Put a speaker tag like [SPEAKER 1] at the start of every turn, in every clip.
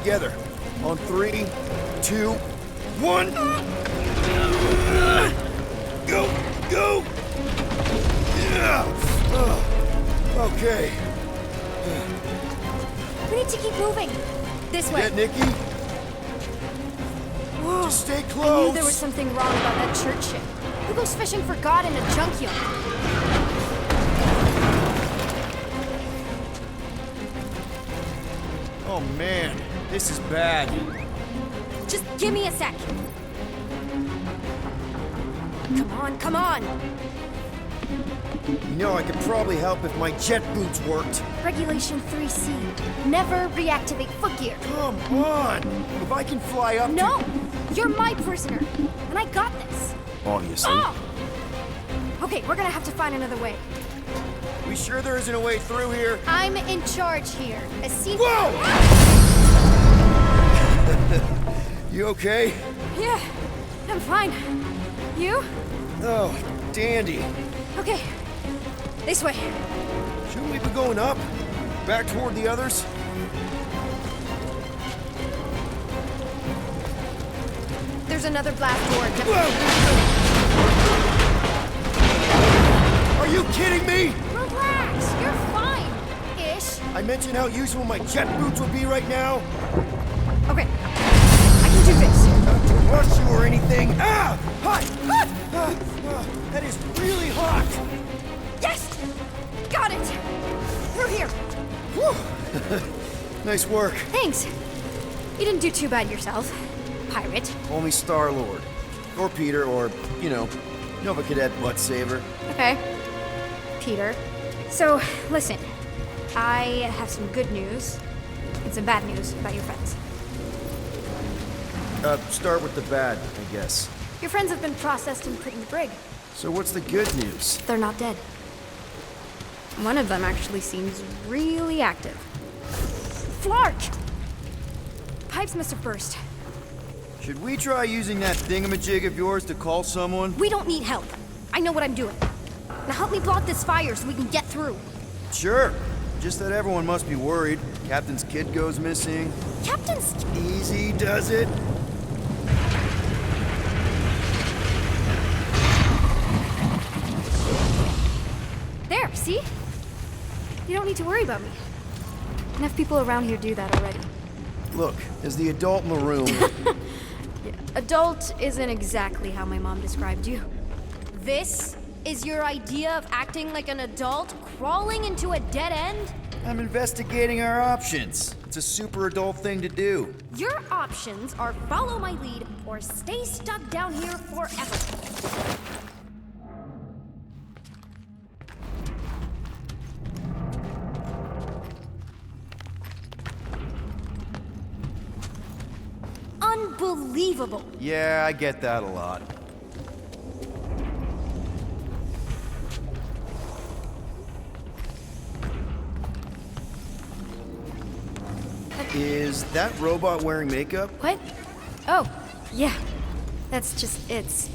[SPEAKER 1] together. On 3, 2, 1. Go! Go! Okay.
[SPEAKER 2] We need to keep moving. This way.
[SPEAKER 1] Get Nikki?
[SPEAKER 2] Whoa.
[SPEAKER 1] Just stay
[SPEAKER 2] I
[SPEAKER 1] close.
[SPEAKER 2] knew there was something wrong about that church ship. Who goes fishing for God in a junkyard?
[SPEAKER 1] Oh man, this is bad.
[SPEAKER 2] Just give me a sec. Come on, come on.
[SPEAKER 1] You know, I could probably help if my jet boots worked.
[SPEAKER 2] Regulation 3C. Never reactivate foot gear.
[SPEAKER 1] Come on! If I can fly up
[SPEAKER 2] No! You're my prisoner. And I got this.
[SPEAKER 1] Obviously.
[SPEAKER 2] Oh! Okay, we're gonna have to find another way.
[SPEAKER 1] We sure there isn't a way through here?
[SPEAKER 2] I'm in charge here.
[SPEAKER 1] Whoa! You okay?
[SPEAKER 2] Yeah, I'm fine. You?
[SPEAKER 1] Oh, dandy.
[SPEAKER 2] Okay. This way.
[SPEAKER 1] Shouldn't we be going up? Back toward the others?
[SPEAKER 2] There's another blast door.
[SPEAKER 1] Are you kidding me?
[SPEAKER 2] Relax, you're fine. Ish.
[SPEAKER 1] I mentioned how useful my jet boots would be right now.
[SPEAKER 2] Okay, I can do this.
[SPEAKER 1] Not to rush you or anything. Ah! Hi! That is really hot!
[SPEAKER 2] Yes! Got it! Through here.
[SPEAKER 1] Whew. Nice work.
[SPEAKER 2] Thanks. You didn't do too bad yourself, pirate.
[SPEAKER 1] Only Star-Lord. Or Peter, or, you know, Nova Cadet Butt Saver.
[SPEAKER 2] Okay. Peter. So, listen. I have some good news and some bad news about your friends.
[SPEAKER 1] Start with the bad, I guess.
[SPEAKER 2] Your friends have been processed and put in the brig.
[SPEAKER 1] So what's the good news?
[SPEAKER 2] They're not dead. One of them actually seems really active. Flark! Pipes must have burst.
[SPEAKER 1] Should we try using that thingamajig of yours to call someone?
[SPEAKER 2] We don't need help. I know what I'm doing. Now help me block this fire so we can get through.
[SPEAKER 1] Sure. Just that everyone must be worried. Captain's kid goes missing.
[SPEAKER 2] Captain's...
[SPEAKER 1] Easy does it.
[SPEAKER 2] There, see? You don't need to worry about me. Enough people around here do that already.
[SPEAKER 1] Look, as the adult in the room...
[SPEAKER 2] Yeah. Adult isn't exactly how my mom described you. This is your idea of acting like an adult crawling into a dead end?
[SPEAKER 1] I'm investigating our options. It's a super adult thing to do.
[SPEAKER 2] Your options are follow my lead or stay stuck down here forever. Unbelievable.
[SPEAKER 1] Yeah, I get that a lot. Is that robot wearing makeup?
[SPEAKER 2] What? Oh, yeah. That's just it's.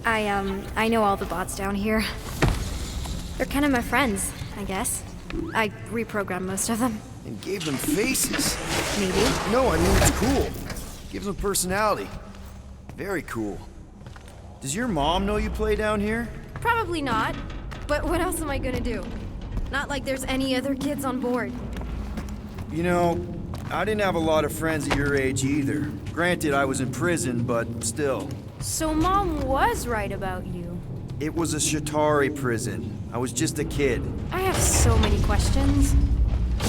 [SPEAKER 2] I know all the bots down here. They're kind of my friends, I guess. I reprogrammed most of them.
[SPEAKER 1] And gave them faces.
[SPEAKER 2] Maybe.
[SPEAKER 1] No, I mean it's cool. Gives them personality. Very cool. Does your mom know you play down here?
[SPEAKER 2] Probably not. But what else am I gonna do? Not like there's any other kids on board.
[SPEAKER 1] You know, I didn't have a lot of friends at your age either. Granted, I was in prison, but still.
[SPEAKER 2] So Mom was right about you.
[SPEAKER 1] It was a Shatari prison. I was just a kid.
[SPEAKER 2] I have so many questions.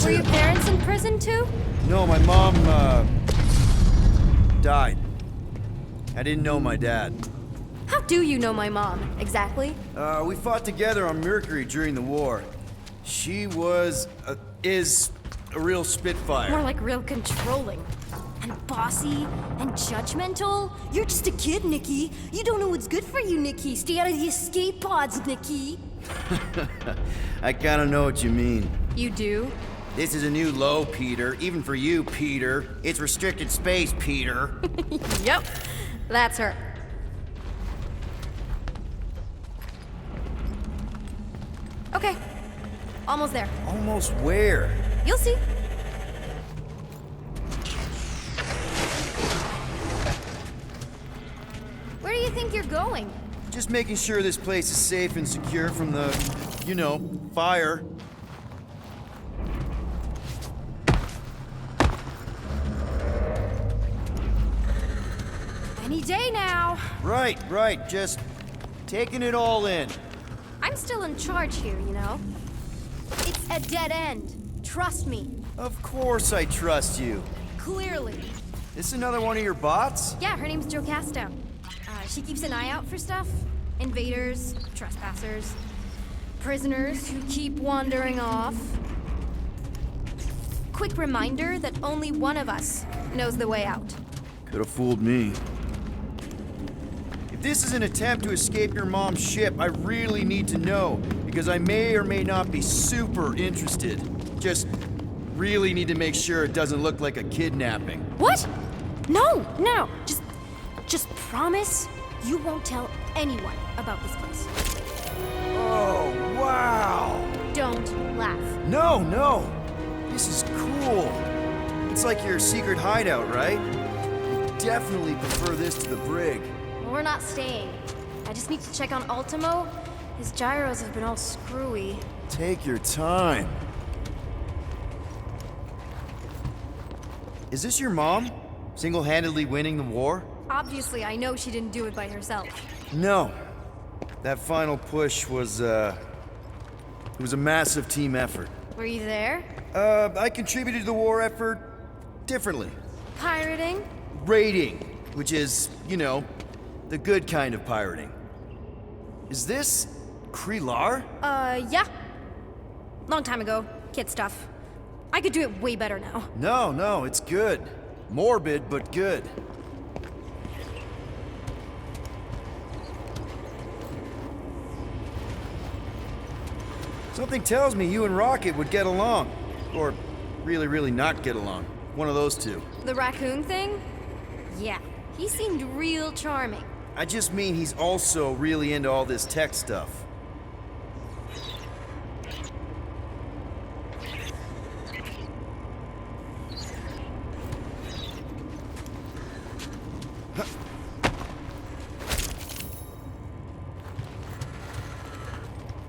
[SPEAKER 2] Were your parents in prison too?
[SPEAKER 1] No, my mom, died. I didn't know my dad.
[SPEAKER 2] How do you know my mom, exactly?
[SPEAKER 1] We fought together on Mercury during the war. She was, is a real spitfire.
[SPEAKER 2] More like real controlling. And bossy and judgmental. You're just a kid, Nikki. You don't know what's good for you, Nikki. Stay out of the escape pods, Nikki.
[SPEAKER 1] I kinda know what you mean.
[SPEAKER 2] You do?
[SPEAKER 1] This is a new low, Peter. Even for you, Peter. It's restricted space, Peter.
[SPEAKER 2] Yep, that's her. Okay, almost there.
[SPEAKER 1] Almost where?
[SPEAKER 2] You'll see. you think you're going?
[SPEAKER 1] Just making sure this place is safe and secure from the, you know, fire.
[SPEAKER 2] Any day now.
[SPEAKER 1] Right. Just taking it all in.
[SPEAKER 2] I'm still in charge here, you know? It's a dead end. Trust me.
[SPEAKER 1] Of course I trust you.
[SPEAKER 2] Clearly.
[SPEAKER 1] This another one of your bots?
[SPEAKER 2] Yeah, her name's Joe Castown. She keeps an eye out for stuff. Invaders, trespassers, prisoners who keep wandering off. Quick reminder that only one of us knows the way out.
[SPEAKER 1] Could have fooled me. If this is an attempt to escape your mom's ship, I really need to know, because I may or may not be super interested. Just really need to make sure it doesn't look like a kidnapping.
[SPEAKER 2] What? No. Just promise you won't tell anyone about this place.
[SPEAKER 1] Oh, wow!
[SPEAKER 2] Don't laugh.
[SPEAKER 1] No. This is cool. It's like your secret hideout, right? I definitely prefer this to the brig.
[SPEAKER 2] We're not staying. I just need to check on Ultimo. His gyros have been all screwy.
[SPEAKER 1] Take your time. Is this your mom? Single-handedly winning the war?
[SPEAKER 2] Obviously, I know she didn't do it by herself.
[SPEAKER 1] No. That final push was, it was a massive team effort.
[SPEAKER 2] Were you there?
[SPEAKER 1] I contributed to the war effort differently.
[SPEAKER 2] Pirating?
[SPEAKER 1] Raiding, which is, you know, the good kind of pirating. Is this Krelar?
[SPEAKER 2] Yeah. Long time ago. Kid stuff. I could do it way better now.
[SPEAKER 1] No, it's good. Morbid, but good. Something tells me you and Rocket would get along. Or really not get along. One of those two.
[SPEAKER 2] The raccoon thing? Yeah. He seemed real charming.
[SPEAKER 1] I just mean he's also really into all this tech stuff.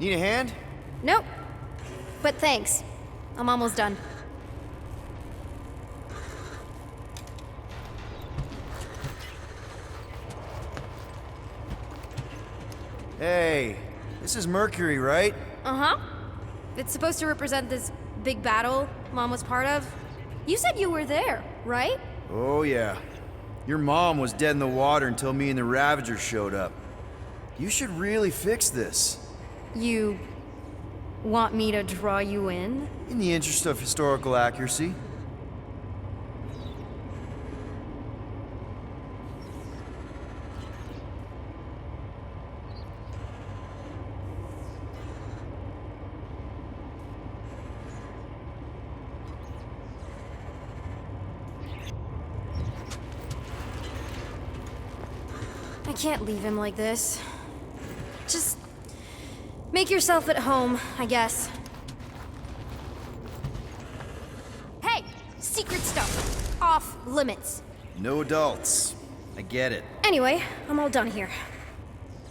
[SPEAKER 1] Need a hand?
[SPEAKER 2] Nope. But thanks. I'm almost done.
[SPEAKER 1] Hey, this is Mercury, right?
[SPEAKER 2] Uh-huh. It's supposed to represent this big battle Mom was part of. You said you were there, right?
[SPEAKER 1] Oh, yeah. Your mom was dead in the water until me and the Ravagers showed up. You should really fix this.
[SPEAKER 2] You want me to draw you in?
[SPEAKER 1] In the interest of historical accuracy.
[SPEAKER 2] I can't leave him like this. Just make yourself at home, I guess. Hey! Secret stuff. Off limits.
[SPEAKER 1] No adults. I get it.
[SPEAKER 2] Anyway, I'm all done here.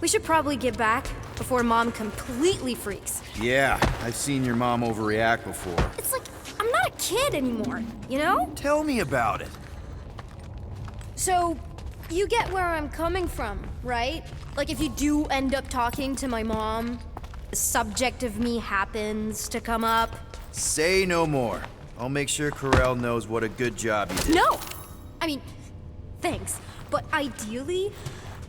[SPEAKER 2] We should probably get back before Mom completely freaks.
[SPEAKER 1] Yeah, I've seen your mom overreact before.
[SPEAKER 2] It's like, I'm not a kid anymore, you know?
[SPEAKER 1] Tell me about it.
[SPEAKER 2] So, you get where I'm coming from, right? Like if you do end up talking to my mom, the subject of me happens to come up.
[SPEAKER 1] Say no more. I'll make sure Corel knows what a good job you did.
[SPEAKER 2] No! I mean, thanks. But ideally,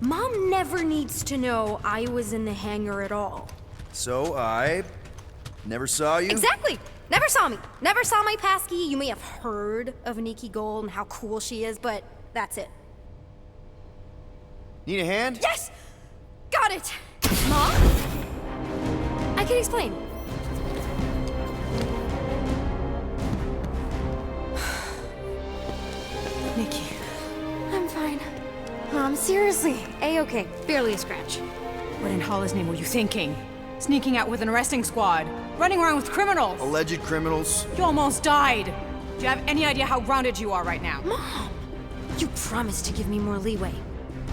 [SPEAKER 2] Mom never needs to know I was in the hangar at all.
[SPEAKER 1] So I never saw you?
[SPEAKER 2] Exactly! Never saw me. Never saw my passkey. You may have heard of Nikki Gold and how cool she is, but that's it.
[SPEAKER 1] Need a hand?
[SPEAKER 2] Yes! Got it! Mom? I can explain.
[SPEAKER 3] Nikki.
[SPEAKER 2] I'm fine. Mom, seriously. A-okay. Barely a scratch.
[SPEAKER 3] What in Hollis' name were you thinking? Sneaking out with an arresting squad? Running around with criminals?
[SPEAKER 1] Alleged criminals?
[SPEAKER 3] You almost died! Do you have any idea how grounded you are right now?
[SPEAKER 2] Mom! You promised to give me more leeway.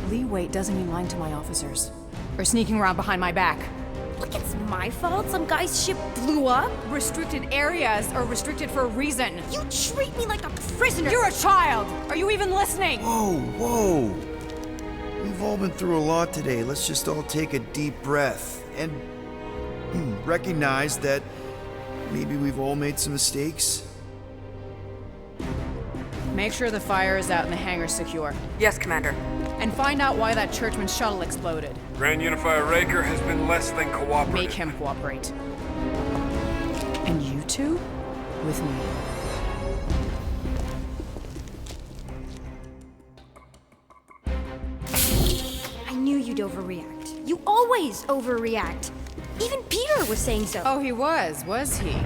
[SPEAKER 3] leeway doesn't mean lying to my officers. Or sneaking around behind my back.
[SPEAKER 2] Look, it's my fault some guy's ship blew up.
[SPEAKER 3] Restricted areas are restricted for a reason.
[SPEAKER 2] You treat me like a prisoner.
[SPEAKER 3] You're a child! Are you even listening?
[SPEAKER 1] Whoa, whoa. We've all been through a lot today. Let's just all take a deep breath and recognize that maybe we've all made some mistakes.
[SPEAKER 3] Make sure the fire is out and the hangar's secure.
[SPEAKER 4] Yes, Commander.
[SPEAKER 3] And find out why that churchman's shuttle exploded.
[SPEAKER 5] Grand Unifier Raker has been less than cooperative.
[SPEAKER 3] Make him cooperate. And you two? With me.
[SPEAKER 2] I knew you'd overreact. You always overreact. Even Peter was saying so.
[SPEAKER 3] Oh, he was he?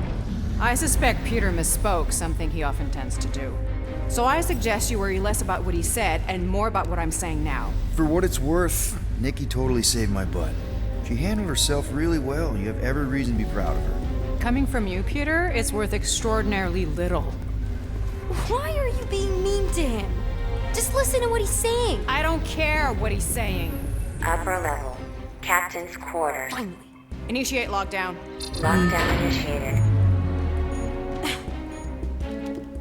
[SPEAKER 3] I suspect Peter misspoke, something he often tends to do. So I suggest you worry less about what he said and more about what I'm saying now.
[SPEAKER 1] For what it's worth, Nikki totally saved my butt. She handled herself really well. You have every reason to be proud of her.
[SPEAKER 3] Coming from you, Peter, it's worth extraordinarily little.
[SPEAKER 2] Why are you being mean to him? Just listen to what he's saying.
[SPEAKER 3] I don't care what he's saying.
[SPEAKER 6] Upper level. Captain's quarters.
[SPEAKER 2] Finally.
[SPEAKER 3] Initiate lockdown.
[SPEAKER 6] Lockdown initiated.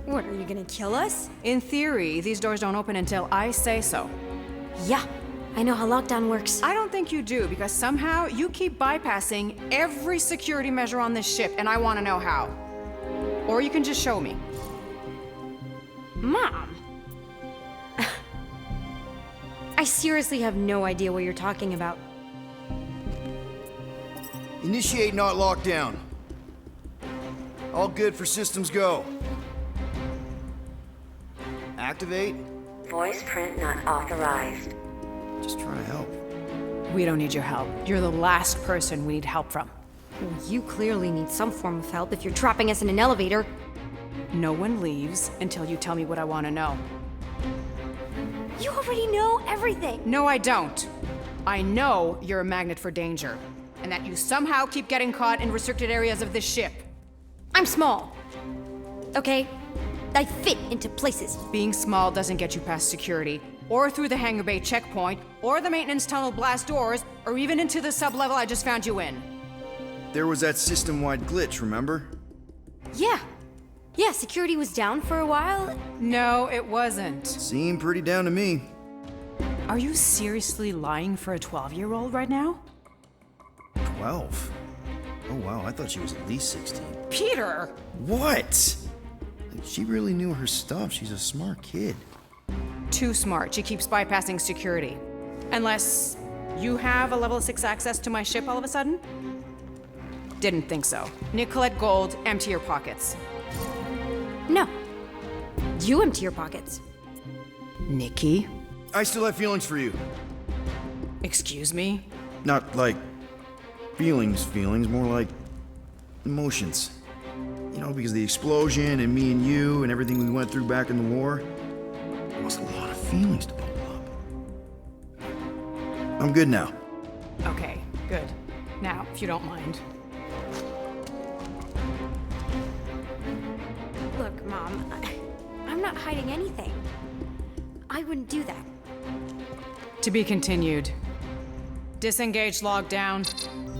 [SPEAKER 2] What, are you gonna kill us?
[SPEAKER 3] In theory, these doors don't open until I say so.
[SPEAKER 2] Yeah, I know how lockdown works.
[SPEAKER 3] I don't think you do, because somehow you keep bypassing every security measure on this ship, and I want to know how. Or you can just show me.
[SPEAKER 2] Mom! I seriously have no idea what you're talking about.
[SPEAKER 1] Initiate not lockdown. All good for systems go. Activate.
[SPEAKER 6] Voice print not authorized.
[SPEAKER 1] Just trying to help.
[SPEAKER 3] We don't need your help. You're the last person we need help from.
[SPEAKER 2] Well, you clearly need some form of help if you're trapping us in an elevator.
[SPEAKER 3] No one leaves until you tell me what I want to know.
[SPEAKER 2] You already know everything.
[SPEAKER 3] No, I don't. I know you're a magnet for danger, and that you somehow keep getting caught in restricted areas of this ship.
[SPEAKER 2] I'm small. Okay? I fit into places.
[SPEAKER 3] Being small doesn't get you past security, or through the hangar bay checkpoint, or the maintenance tunnel blast doors, or even into the sub-level I just found you in.
[SPEAKER 1] There was that system-wide glitch, remember?
[SPEAKER 2] Yeah. Yeah, security was down for a while.
[SPEAKER 3] No, it wasn't.
[SPEAKER 1] Seemed pretty down to me.
[SPEAKER 3] Are you seriously lying for a 12-year-old right now?
[SPEAKER 1] 12? Oh wow, I thought she was at least 16.
[SPEAKER 3] Peter!
[SPEAKER 1] What? She really knew her stuff. She's a smart kid.
[SPEAKER 3] Too smart. She keeps bypassing security. Unless you have a level 6 access to my ship all of a sudden? Didn't think so. Nicolette Gold, empty your pockets.
[SPEAKER 2] No. You empty your pockets.
[SPEAKER 3] Nikki?
[SPEAKER 1] I still have feelings for you.
[SPEAKER 3] Excuse me?
[SPEAKER 1] Not like feelings, more like emotions. You know, because of the explosion and me and you and everything we went through back in the war, there was a lot of feelings to bubble up. I'm good now.
[SPEAKER 3] Okay, good. Now, if you don't mind.
[SPEAKER 2] Look, Mom, I'm not hiding anything. I wouldn't do that.
[SPEAKER 3] To be continued. Disengage lockdown.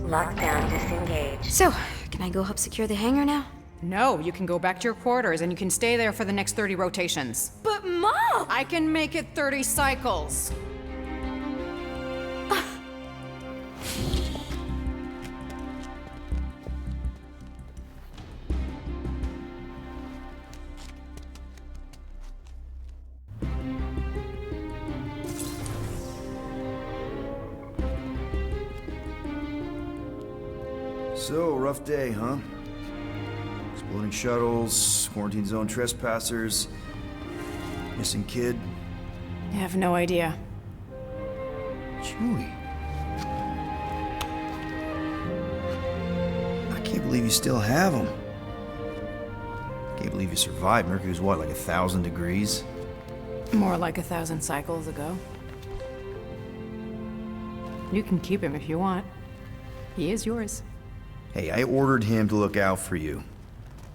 [SPEAKER 6] Lockdown disengaged.
[SPEAKER 2] So, can I go help secure the hangar now?
[SPEAKER 3] No, you can go back to your quarters and you can stay there for the next 30 rotations.
[SPEAKER 2] But Mom!
[SPEAKER 3] I can make it 30 cycles.
[SPEAKER 1] So, rough day, huh? Exploding shuttles, quarantine zone trespassers, missing kid.
[SPEAKER 3] I have no idea.
[SPEAKER 1] Chewie. I can't believe you still have him. Can't believe you survived. Mercury's what, like 1,000 degrees?
[SPEAKER 3] More like 1,000 cycles ago. You can keep him if you want. He is yours.
[SPEAKER 1] Hey, I ordered him to look out for you.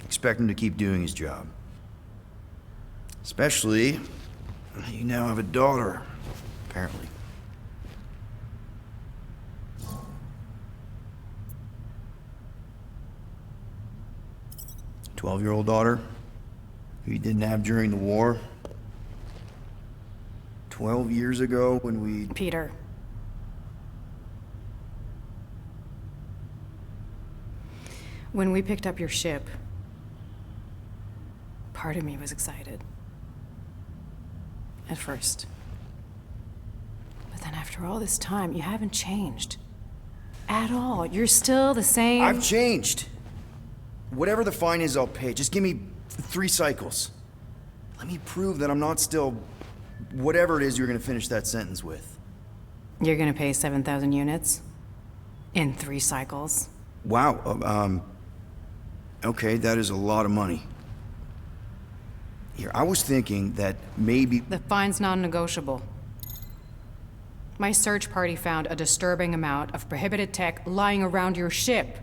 [SPEAKER 1] Expect him to keep doing his job. Especially, you now have a daughter, apparently. 12-year-old daughter who you didn't have during the war. 12 years ago when we...
[SPEAKER 3] Peter. When we picked up your ship, part of me was excited. At first. But then after all this time, you haven't changed. At all. You're still the same...
[SPEAKER 1] I've changed. Whatever the fine is, I'll pay. Just give me 3 cycles. Let me prove that I'm not still... whatever it is you're gonna finish that sentence with.
[SPEAKER 3] You're gonna pay 7,000 units? In 3 cycles?
[SPEAKER 1] Wow, okay, that is a lot of money. Here, I was thinking that maybe...
[SPEAKER 3] The fine's non-negotiable. My search party found a disturbing amount of prohibited tech lying around your ship.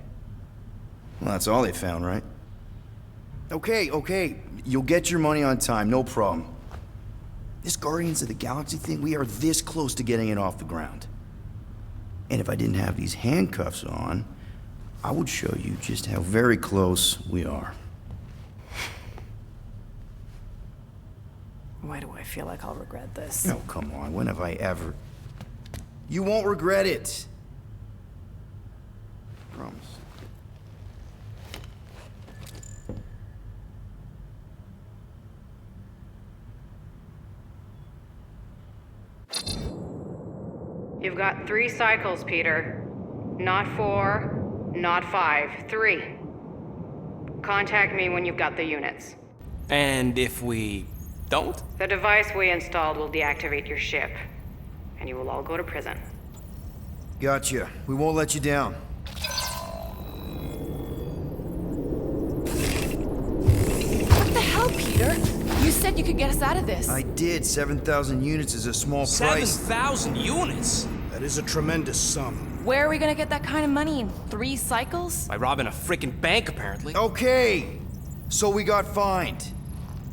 [SPEAKER 1] Well, that's all they found, right? Okay, you'll get your money on time, no problem. This Guardians of the Galaxy thing, we are this close to getting it off the ground. And if I didn't have these handcuffs on, I would show you just how very close we are.
[SPEAKER 3] Why do I feel like I'll regret this?
[SPEAKER 1] Oh, come on, when have I ever... You won't regret it. Promise.
[SPEAKER 3] You've got 3 cycles, Peter. Not 4, not 5, 3. Contact me when you've got the units.
[SPEAKER 4] And if we don't?
[SPEAKER 3] The device we installed will deactivate your ship, and you will all go to prison.
[SPEAKER 1] Gotcha. We won't let you down.
[SPEAKER 7] What the hell, Peter? You said you could get us out of this.
[SPEAKER 1] I did. 7,000 units is a small price.
[SPEAKER 4] 7,000 units?
[SPEAKER 8] That is a tremendous sum.
[SPEAKER 7] Where are we gonna get that kind of money in 3 cycles?
[SPEAKER 4] By robbing a freaking bank, apparently.
[SPEAKER 1] Okay, so we got fined.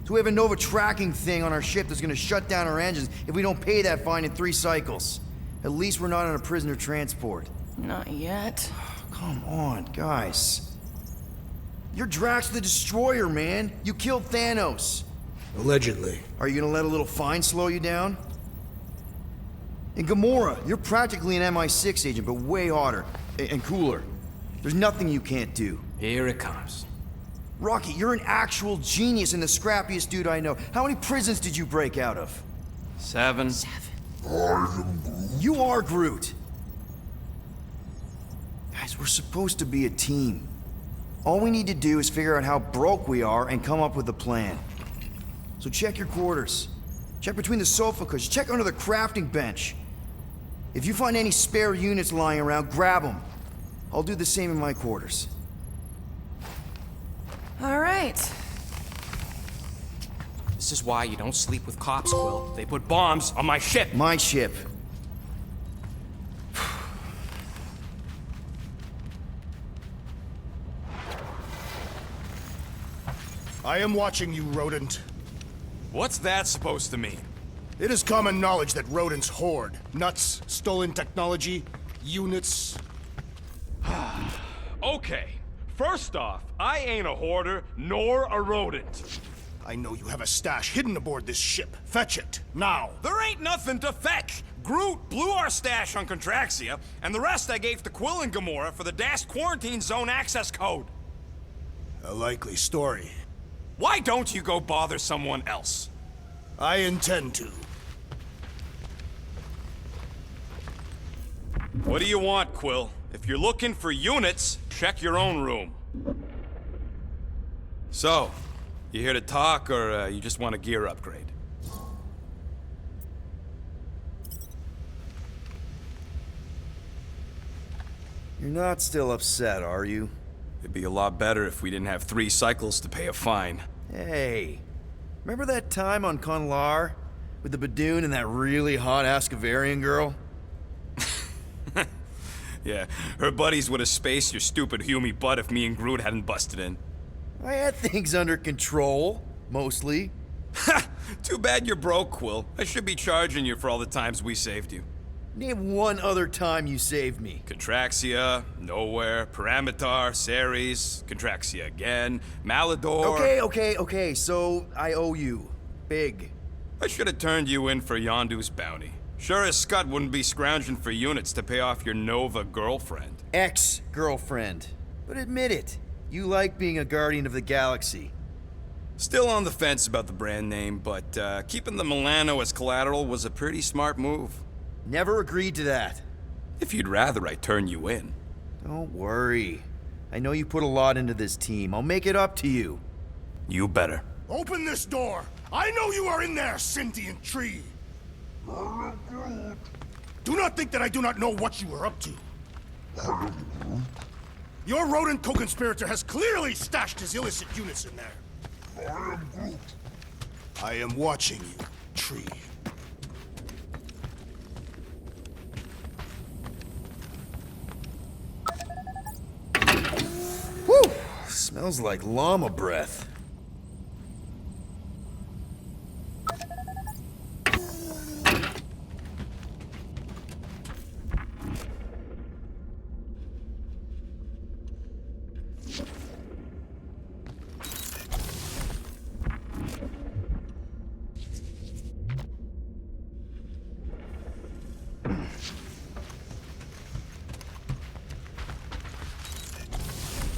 [SPEAKER 1] So we have a Nova tracking thing on our ship that's gonna shut down our engines if we don't pay that fine in 3 cycles. At least we're not on a prisoner transport.
[SPEAKER 7] Not yet.
[SPEAKER 1] Come on, guys. You're Drax the Destroyer, man. You killed Thanos.
[SPEAKER 8] Allegedly.
[SPEAKER 1] Are you gonna let a little fine slow you down? And Gamora, you're practically an MI6 agent, but way hotter and cooler. There's nothing you can't do.
[SPEAKER 4] Here it comes.
[SPEAKER 1] Rocky, you're an actual genius and the scrappiest dude I know. How many prisons did you break out of?
[SPEAKER 4] 7.
[SPEAKER 1] You are Groot. Guys, we're supposed to be a team. All we need to do is figure out how broke we are and come up with a plan. So check your quarters. Check between the sofa cushions. Check under the crafting bench. If you find any spare units lying around, grab them. I'll do the same in my quarters.
[SPEAKER 7] All right.
[SPEAKER 4] This is why you don't sleep with cops, Quill. They put bombs on my ship.
[SPEAKER 1] My ship.
[SPEAKER 8] I am watching you, rodent.
[SPEAKER 5] What's that supposed to mean?
[SPEAKER 8] It is common knowledge that rodents hoard nuts, stolen technology, units.
[SPEAKER 5] Okay, first off, I ain't a hoarder nor a rodent.
[SPEAKER 8] I know you have a stash hidden aboard this ship. Fetch it, now.
[SPEAKER 5] There ain't nothing to fetch. Groot blew our stash on Contraxia, and the rest I gave to Quill and Gamora for the dashed quarantine zone access code.
[SPEAKER 8] A likely story.
[SPEAKER 5] Why don't you go bother someone else?
[SPEAKER 8] I intend to.
[SPEAKER 5] What do you want, Quill? If you're looking for units, check your own room. So, you here to talk, or you just want a gear upgrade?
[SPEAKER 1] You're not still upset, are you?
[SPEAKER 5] It'd be a lot better if we didn't have 3 cycles to pay a fine.
[SPEAKER 1] Hey, remember that time on Conlar with the Badoon and that really hot Ascavarian girl?
[SPEAKER 5] Yeah, her buddies would have spaced your stupid Humy butt if me and Groot hadn't busted in.
[SPEAKER 1] I had things under control, mostly.
[SPEAKER 5] Ha! Too bad you're broke, Quill. I should be charging you for all the times we saved you.
[SPEAKER 1] Name one other time you saved me.
[SPEAKER 5] Contraxia, Nowhere, Paramitar, Ceres, Contraxia again, Malador.
[SPEAKER 1] Okay, so I owe you. Big.
[SPEAKER 5] I should have turned you in for Yondu's bounty. Sure as Scott wouldn't be scrounging for units to pay off your Nova girlfriend.
[SPEAKER 1] Ex-girlfriend. But admit it, you like being a guardian of the galaxy.
[SPEAKER 5] Still on the fence about the brand name, but keeping the Milano as collateral was a pretty smart move.
[SPEAKER 1] Never agreed to that.
[SPEAKER 5] If you'd rather I turn you in.
[SPEAKER 1] Don't worry. I know you put a lot into this team. I'll make it up to you.
[SPEAKER 5] You better.
[SPEAKER 8] Open this door! I know you are in there, sentient tree! Do not think that I do not know what you are up to. Your rodent co-conspirator has clearly stashed his illicit units in there. I am watching you, tree.
[SPEAKER 1] Whew! Smells like llama breath.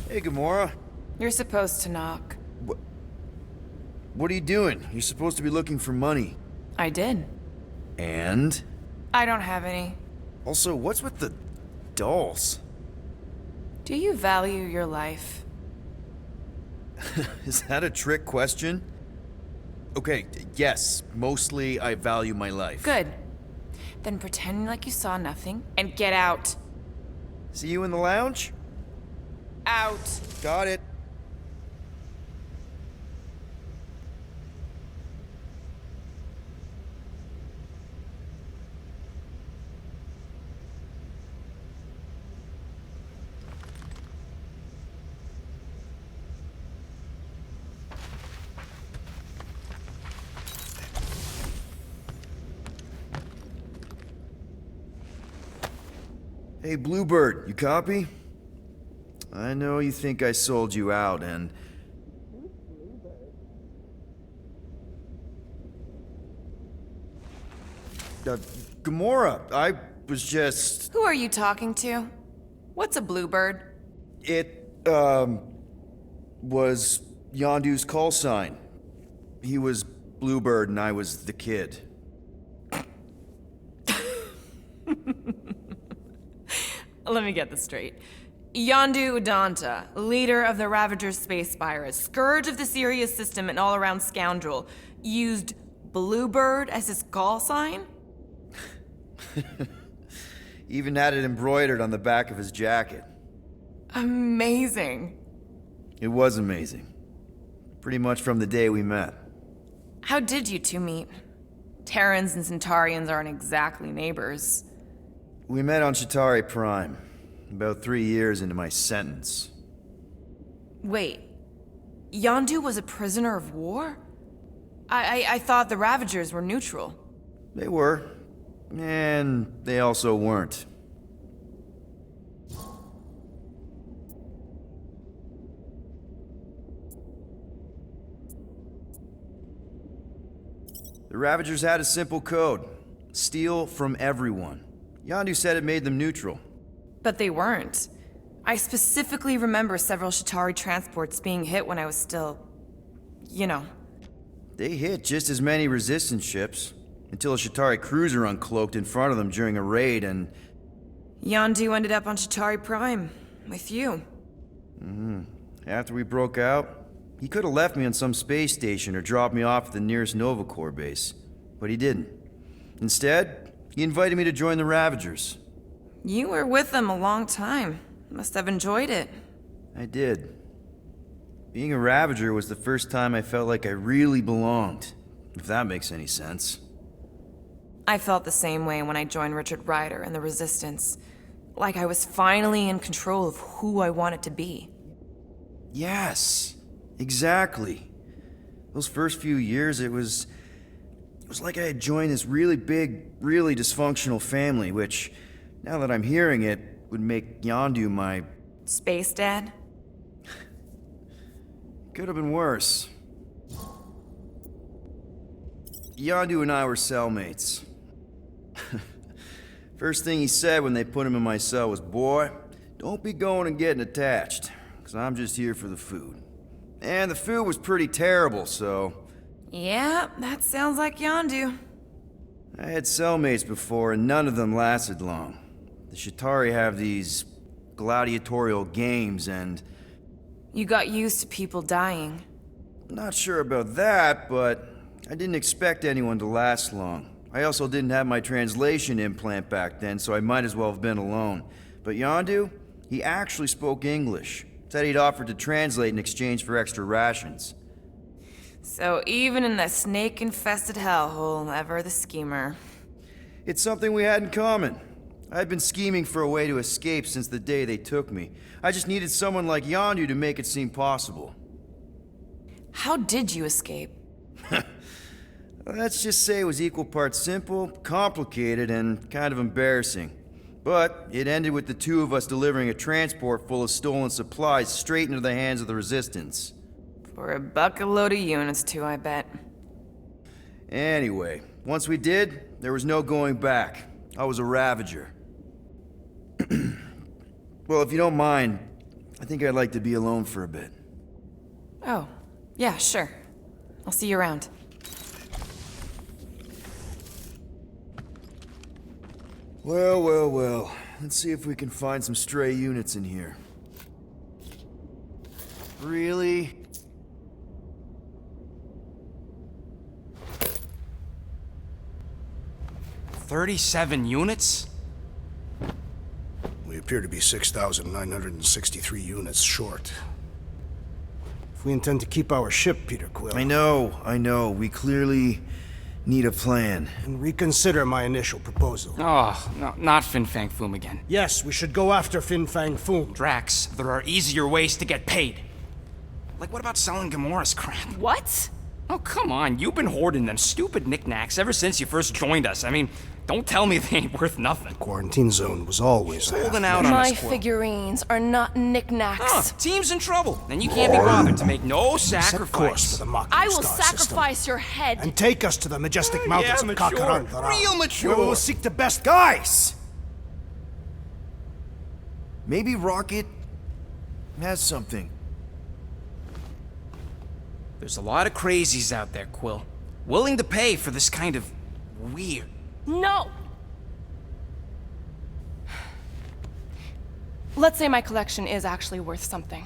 [SPEAKER 1] Hey, Gamora.
[SPEAKER 7] You're supposed to knock.
[SPEAKER 1] What are you doing? You're supposed to be looking for money.
[SPEAKER 7] I did.
[SPEAKER 1] And?
[SPEAKER 7] I don't have any.
[SPEAKER 1] Also, what's with the dolls?
[SPEAKER 7] Do you value your life?
[SPEAKER 1] Is that a trick question? Okay, yes, mostly I value my life.
[SPEAKER 7] Good. Then pretend like you saw nothing and get out.
[SPEAKER 1] See you in the lounge?
[SPEAKER 7] Out.
[SPEAKER 1] Got it. Hey, Bluebird, you copy? I know you think I sold you out, and... Gamora, I was just...
[SPEAKER 7] Who are you talking to? What's a bluebird?
[SPEAKER 1] It, was Yondu's call sign. He was Bluebird and I was the kid.
[SPEAKER 7] Let me get this straight. Yondu Udanta, leader of the Ravagers space virus, scourge of the Sirius system and all-around scoundrel, used Bluebird as his call sign?
[SPEAKER 1] Even had it embroidered on the back of his jacket.
[SPEAKER 7] Amazing.
[SPEAKER 1] It was amazing. Pretty much from the day we met.
[SPEAKER 7] How did you two meet? Terrans and Centaurians aren't exactly neighbors.
[SPEAKER 1] We met on Chitauri Prime, about 3 years into my sentence.
[SPEAKER 7] Wait, Yondu was a prisoner of war? I thought the Ravagers were neutral.
[SPEAKER 1] They were, and they also weren't. The Ravagers had a simple code. Steal from everyone. Yondu said it made them neutral.
[SPEAKER 7] But they weren't. I specifically remember several Chitauri transports being hit when I was still... you know.
[SPEAKER 1] They hit just as many resistance ships, until a Chitauri cruiser uncloaked in front of them during a raid and...
[SPEAKER 7] Yondu ended up on Chitauri Prime, with you.
[SPEAKER 1] After we broke out, he could have left me on some space station or dropped me off at the nearest Nova Corps base. But he didn't. Instead, he invited me to join the Ravagers.
[SPEAKER 7] You were with them a long time. Must have enjoyed it.
[SPEAKER 1] I did. Being a Ravager was the first time I felt like I really belonged, if that makes any sense.
[SPEAKER 7] I felt the same way when I joined Richard Ryder and the Resistance. Like I was finally in control of who I wanted to be.
[SPEAKER 1] Yes, exactly. Those first few years, it was was like I had joined this really big, really dysfunctional family, which, now that I'm hearing it, would make Yondu my...
[SPEAKER 7] Space Dad?
[SPEAKER 1] Could have been worse. Yondu and I were cellmates. First thing he said when they put him in my cell was, "Boy, don't be going and getting attached, because I'm just here for the food." And the food was pretty terrible, so...
[SPEAKER 7] Yeah, that sounds like Yondu.
[SPEAKER 1] I had cellmates before, and none of them lasted long. The Shatari have these gladiatorial games, and...
[SPEAKER 7] You got used to people dying.
[SPEAKER 1] Not sure about that, but I didn't expect anyone to last long. I also didn't have my translation implant back then, so I might as well have been alone. But Yondu, he actually spoke English. Said he'd offered to translate in exchange for extra rations.
[SPEAKER 7] So even in that snake-infested hellhole, ever the schemer.
[SPEAKER 1] It's something we had in common. I'd been scheming for a way to escape since the day they took me. I just needed someone like Yondu to make it seem possible.
[SPEAKER 7] How did you escape?
[SPEAKER 1] Let's just say it was equal parts simple, complicated, and kind of embarrassing. But it ended with the two of us delivering a transport full of stolen supplies straight into the hands of the Resistance.
[SPEAKER 7] For a bucket load of units, too, I bet.
[SPEAKER 1] Anyway, once we did, there was no going back. I was a Ravager. Well, if you don't mind, I think I'd like to be alone for a bit.
[SPEAKER 7] Oh, yeah, sure. I'll see you around.
[SPEAKER 1] Well, well, well. Let's see if we can find some stray units in here. Really?
[SPEAKER 4] "37 units?
[SPEAKER 8] We appear to be 6,963 units short. If we intend to keep our ship, Peter Quill...
[SPEAKER 1] I know. We clearly need a plan.
[SPEAKER 8] And reconsider my initial proposal.
[SPEAKER 4] Oh, no, not Fin Fang Foom again.
[SPEAKER 8] Yes, we should go after Fin Fang Foom.
[SPEAKER 4] Drax, there are easier ways to get paid. Like, what about selling Gamora's crap?
[SPEAKER 7] What?
[SPEAKER 4] Oh, come on. You've been hoarding them stupid knickknacks ever since you first joined us. I mean, don't tell me they ain't worth nothing.
[SPEAKER 8] Quarantine zone was always there.
[SPEAKER 4] Holding out on
[SPEAKER 9] My
[SPEAKER 4] us, Quill.
[SPEAKER 9] figurines are not knickknacks.
[SPEAKER 4] Huh, team's in trouble. Then you can't be bothered to make no
[SPEAKER 8] Set course for
[SPEAKER 4] sacrifice.
[SPEAKER 8] the Machina
[SPEAKER 9] I will
[SPEAKER 8] star system,
[SPEAKER 9] sacrifice your head.
[SPEAKER 8] and take us to the majestic mountains of
[SPEAKER 4] mature.
[SPEAKER 8] Kakarandara.
[SPEAKER 4] Real mature.
[SPEAKER 8] Where we will seek the best guys.
[SPEAKER 1] Maybe Rocket has something.
[SPEAKER 4] There's a lot of crazies out there, Quill. Willing to pay for this kind of weird.
[SPEAKER 9] No! Let's say my collection is actually worth something.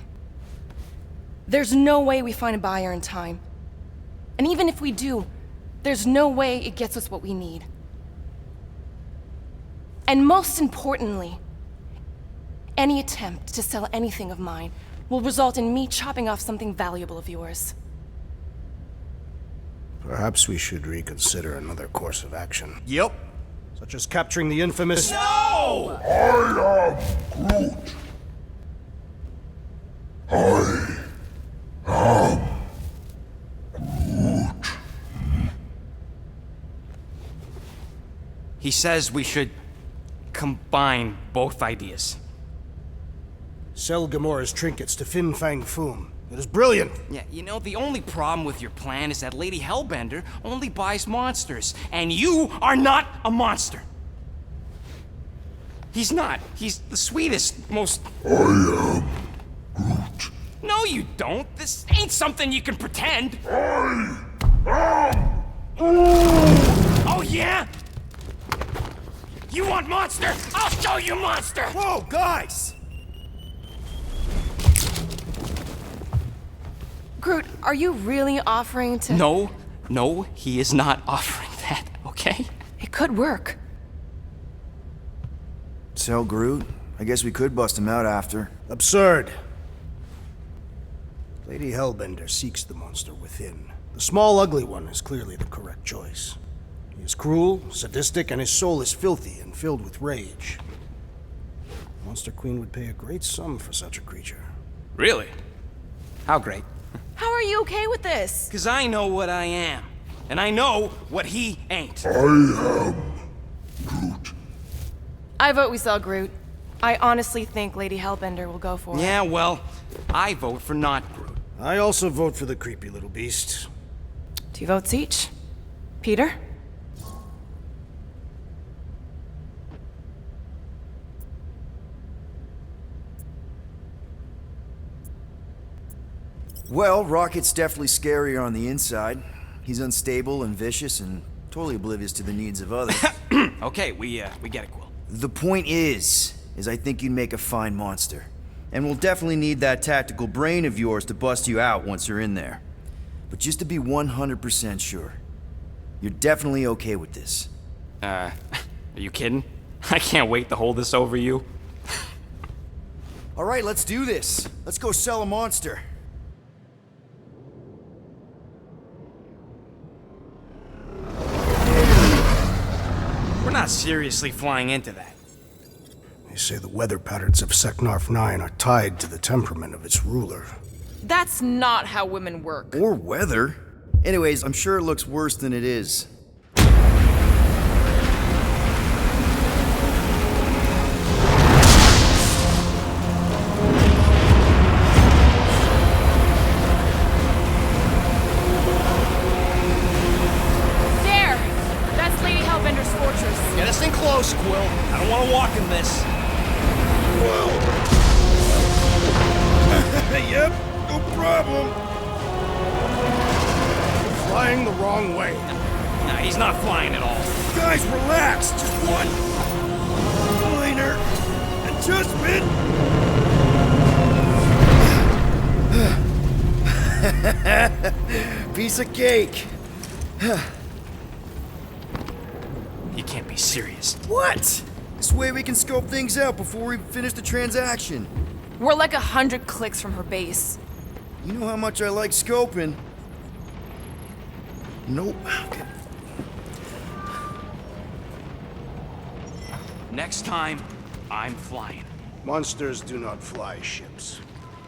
[SPEAKER 9] There's no way we find a buyer in time. And even if we do, there's no way it gets us what we need. And most importantly, any attempt to sell anything of mine will result in me chopping off something valuable of yours.
[SPEAKER 8] Perhaps we should reconsider another course of action.
[SPEAKER 4] Yep.
[SPEAKER 8] Such as capturing the infamous...
[SPEAKER 4] No! He says we should combine both ideas.
[SPEAKER 8] Sell Gamora's trinkets to Fin Fang Foom. It is brilliant.
[SPEAKER 4] Yeah, you know, the only problem with your plan is that Lady Hellbender only buys monsters, and you are not a monster. He's not. He's the sweetest, most... I am Groot. No, you don't. This ain't something you can pretend. I am Oh, yeah? You want monster? I'll show you monster!
[SPEAKER 1] Whoa, guys!
[SPEAKER 9] Groot, are you really offering to...
[SPEAKER 4] No, he is not offering that, okay?
[SPEAKER 9] It could work.
[SPEAKER 1] Sell Groot? I guess we could bust him out after.
[SPEAKER 8] Absurd. Lady Hellbender seeks the monster within. The small, ugly one is clearly the correct choice. He is cruel, sadistic, and his soul is filthy and filled with rage. Monster Queen would pay a great sum for such a creature.
[SPEAKER 4] Really? How great?
[SPEAKER 9] How are you okay with this?
[SPEAKER 4] 'Cause I know what I am. And I know what he ain't.
[SPEAKER 9] I vote we sell Groot. I honestly think Lady Hellbender will go for it.
[SPEAKER 4] Yeah, well, I vote for not Groot.
[SPEAKER 8] I also vote for the creepy little beast.
[SPEAKER 9] 2 votes each. Peter?
[SPEAKER 1] Well, Rocket's definitely scarier on the inside. He's unstable and vicious and totally oblivious to the needs of others.
[SPEAKER 4] Okay, we get it, Quill.
[SPEAKER 1] The point is I think you'd make a fine monster. And we'll definitely need that tactical brain of yours to bust you out once you're in there. But just to be 100% sure, you're definitely okay with this.
[SPEAKER 4] Are you kidding? I can't wait to hold this over you.
[SPEAKER 1] All right, let's do this. Let's go sell a monster.
[SPEAKER 4] We're not seriously flying into that.
[SPEAKER 8] They say the weather patterns of Seknarf 9 are tied to the temperament of its ruler.
[SPEAKER 7] That's not how women work.
[SPEAKER 1] Or weather. Anyways, I'm sure it looks worse than it is.
[SPEAKER 7] There! That's Lady Hellbender's fortress.
[SPEAKER 4] Get us in close, Quill. I don't want to walk in this.
[SPEAKER 8] Yep, no problem. Flying the wrong way.
[SPEAKER 4] Nah, he's not flying at all.
[SPEAKER 1] Guys, relax. Just one minor adjustment. Piece of cake.
[SPEAKER 4] You can't be serious.
[SPEAKER 1] What? This way we can scope things out before we finish the transaction.
[SPEAKER 7] We're like 100 clicks from her base.
[SPEAKER 1] You know how much I like scoping. Nope. Okay.
[SPEAKER 4] Next time, I'm flying.
[SPEAKER 8] Monsters do not fly ships.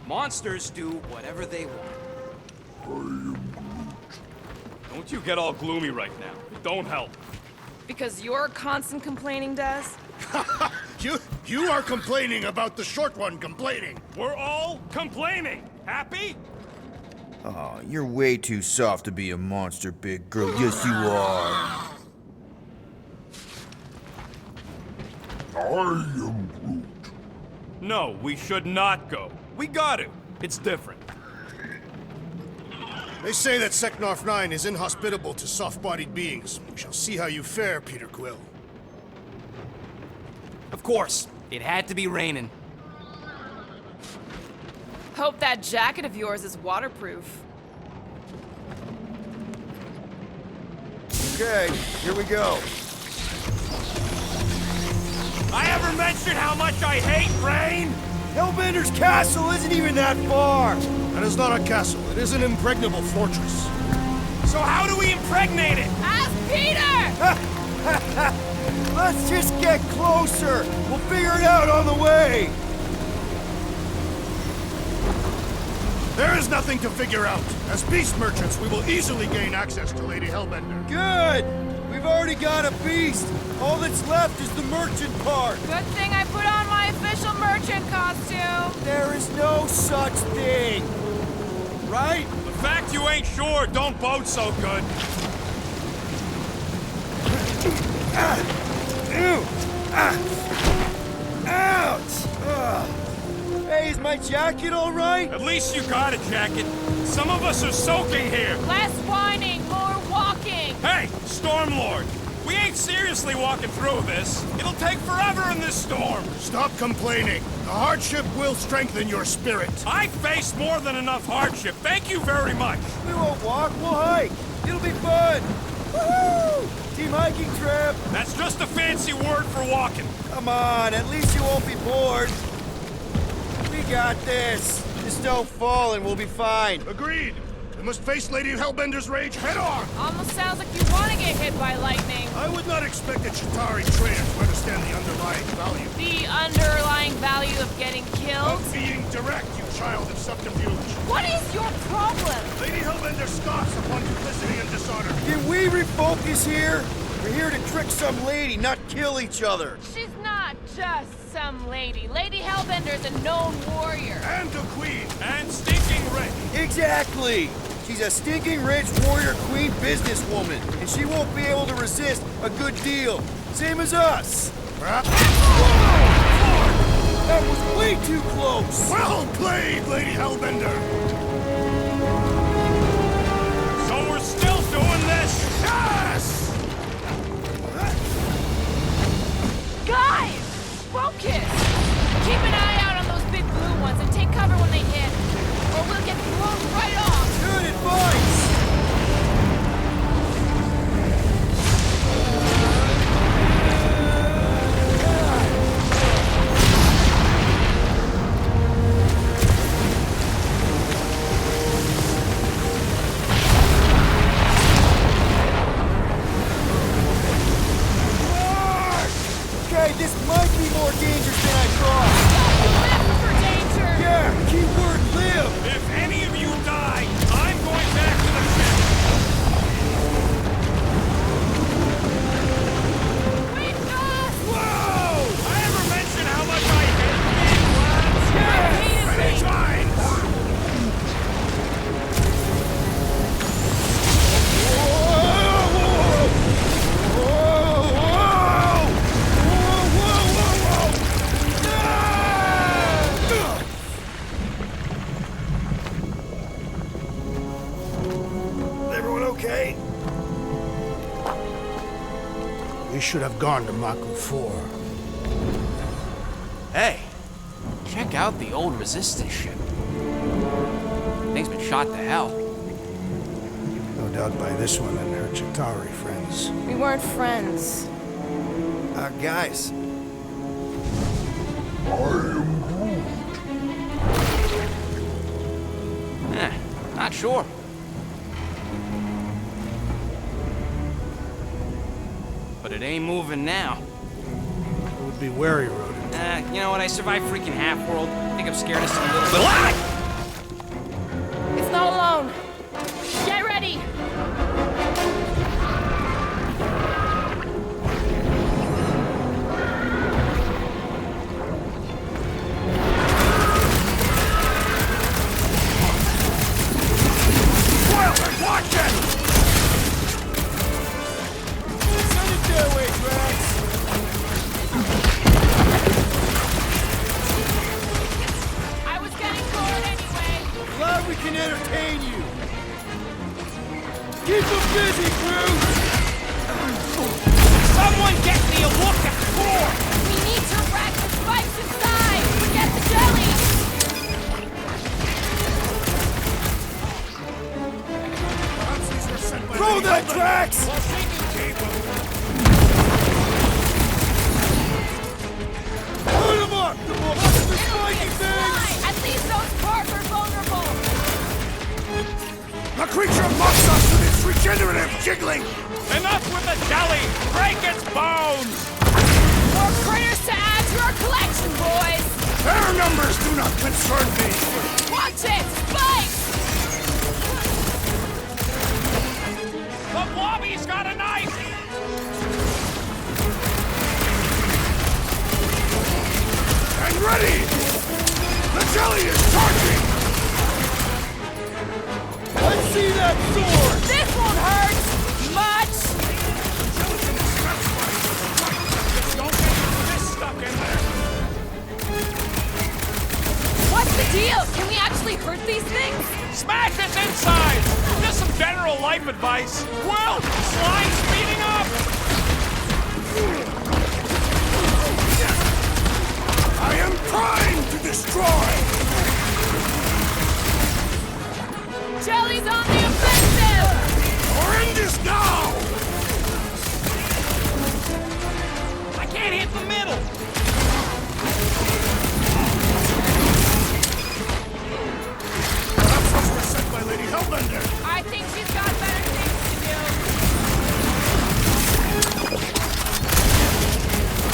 [SPEAKER 4] Monsters do whatever they want.
[SPEAKER 5] Don't you get all gloomy right now. It don't help.
[SPEAKER 7] Because you're constant complaining, Des?
[SPEAKER 8] You are complaining about the short one complaining.
[SPEAKER 5] We're all complaining. Happy?
[SPEAKER 1] Aw, you're way too soft to be a monster, big girl. Yes, you are.
[SPEAKER 5] No, we should not go. We got to. It's different.
[SPEAKER 8] They say that Seknarf 9 is inhospitable to soft-bodied beings. We shall see how you fare, Peter Quill.
[SPEAKER 4] Of course, it had to be raining.
[SPEAKER 7] Hope that jacket of yours is waterproof.
[SPEAKER 1] Okay, here we go.
[SPEAKER 5] I ever mentioned how much I hate rain?
[SPEAKER 1] Hellbender's castle isn't even that far.
[SPEAKER 8] That is not a castle. It is an impregnable fortress.
[SPEAKER 5] So how do we impregnate it?
[SPEAKER 7] Ask Peter!
[SPEAKER 1] Let's just get closer. We'll figure it out on the way.
[SPEAKER 8] There is nothing to figure out. As beast merchants, we will easily gain access to Lady Hellbender.
[SPEAKER 1] Good. We've already got a beast. All that's left is the merchant part.
[SPEAKER 7] Good thing I put on my official merchant costume.
[SPEAKER 1] There is no such thing. Right?
[SPEAKER 5] The fact you ain't sure don't bode so good.
[SPEAKER 1] Ouch! Hey, is my jacket all right?
[SPEAKER 5] At least you got a jacket. Some of us are soaking here.
[SPEAKER 7] Less whining, more walking.
[SPEAKER 5] Hey, Stormlord! We ain't seriously walking through this. It'll take forever in this storm.
[SPEAKER 8] Stop complaining. The hardship will strengthen your spirit.
[SPEAKER 5] I faced more than enough hardship. Thank you very much.
[SPEAKER 1] We won't walk, we'll hike. It'll be fun. Woohoo! Team hiking trip.
[SPEAKER 5] That's just a fancy word for walking.
[SPEAKER 1] Come on, at least you won't be bored. We got this. Just don't fall and we'll be fine.
[SPEAKER 8] Agreed. We must face Lady Hellbender's rage head-on.
[SPEAKER 7] Almost sounds like you want to get hit by lightning.
[SPEAKER 8] I would not expect a Chitauri trainer to understand the underlying value.
[SPEAKER 7] The underlying value of getting killed?
[SPEAKER 8] Of being direct, you child of subterfuge.
[SPEAKER 7] What is your problem?
[SPEAKER 8] Lady Hellbender scoffs upon duplicity and dishonor.
[SPEAKER 1] Can we refocus here? We're here to trick some lady, not kill each other.
[SPEAKER 7] She's not just some lady. Lady Hellbender's a known warrior.
[SPEAKER 8] And a queen.
[SPEAKER 5] And stinking rich.
[SPEAKER 1] Exactly! She's a stinking rich warrior queen businesswoman, and she won't be able to resist a good deal. Same as us. That was way too close!
[SPEAKER 8] Well played, Lady Hellbender.
[SPEAKER 5] So we're still doing this?
[SPEAKER 8] Yes!
[SPEAKER 7] Guys! Focus! Keep an eye out on those big blue ones and take cover when they hit, or we'll get blown right off!
[SPEAKER 1] Good advice! Okay, this might be more dangerous than I thought.
[SPEAKER 7] Live for danger!
[SPEAKER 1] Yeah, keyword live!
[SPEAKER 5] If any of you die, I'm going back to the ship.
[SPEAKER 7] Wait, us!
[SPEAKER 5] Whoa! I ever mention how much I hate being lads?
[SPEAKER 8] Many times! Everyone okay? We should have gone to Maku 4.
[SPEAKER 4] Hey, check out the old Resistance ship. Thing's been shot to hell.
[SPEAKER 8] No doubt by this one and her Chitauri friends.
[SPEAKER 9] We weren't friends.
[SPEAKER 1] Guys.
[SPEAKER 4] Not sure. But it ain't moving now.
[SPEAKER 8] It would be wary, rodent.
[SPEAKER 4] You know what? I survived freaking Half-World. I think I'm scared of some little bit.
[SPEAKER 9] It's not alone.
[SPEAKER 7] Get ready!
[SPEAKER 5] Watch it!
[SPEAKER 1] Send it their way, Drax!
[SPEAKER 7] I was getting bored anyway.
[SPEAKER 1] Glad we can entertain you! Keep them busy, Groot!
[SPEAKER 4] Someone get me a look at Corp!
[SPEAKER 7] We need to rack the spikes inside! Get the jelly!
[SPEAKER 1] Throw that, Drax! Put him up! The monster spiky things!
[SPEAKER 7] Fine! At least those parts are vulnerable!
[SPEAKER 5] The creature mocks us with its regenerative jiggling! Enough with the jelly! Break its bones!
[SPEAKER 7] More critters to add to our collection, boys!
[SPEAKER 5] Their numbers do not concern me!
[SPEAKER 7] Watch it! Spikes!
[SPEAKER 5] The Blobby's got a knife! And ready! The jelly is charging!
[SPEAKER 1] Let's see that sword!
[SPEAKER 7] This won't hurt! Much!
[SPEAKER 5] Don't get this stuck in there!
[SPEAKER 7] What's the deal? Can we actually hurt these things?
[SPEAKER 5] Smash its inside! Just some general life advice. Well, slime speeding up! I am primed to destroy!
[SPEAKER 7] Jelly's on the offensive!
[SPEAKER 5] Horrendous now! I can't hit the middle! Perhaps those were sent by Lady Hellbender!
[SPEAKER 7] I think she's got better things to do.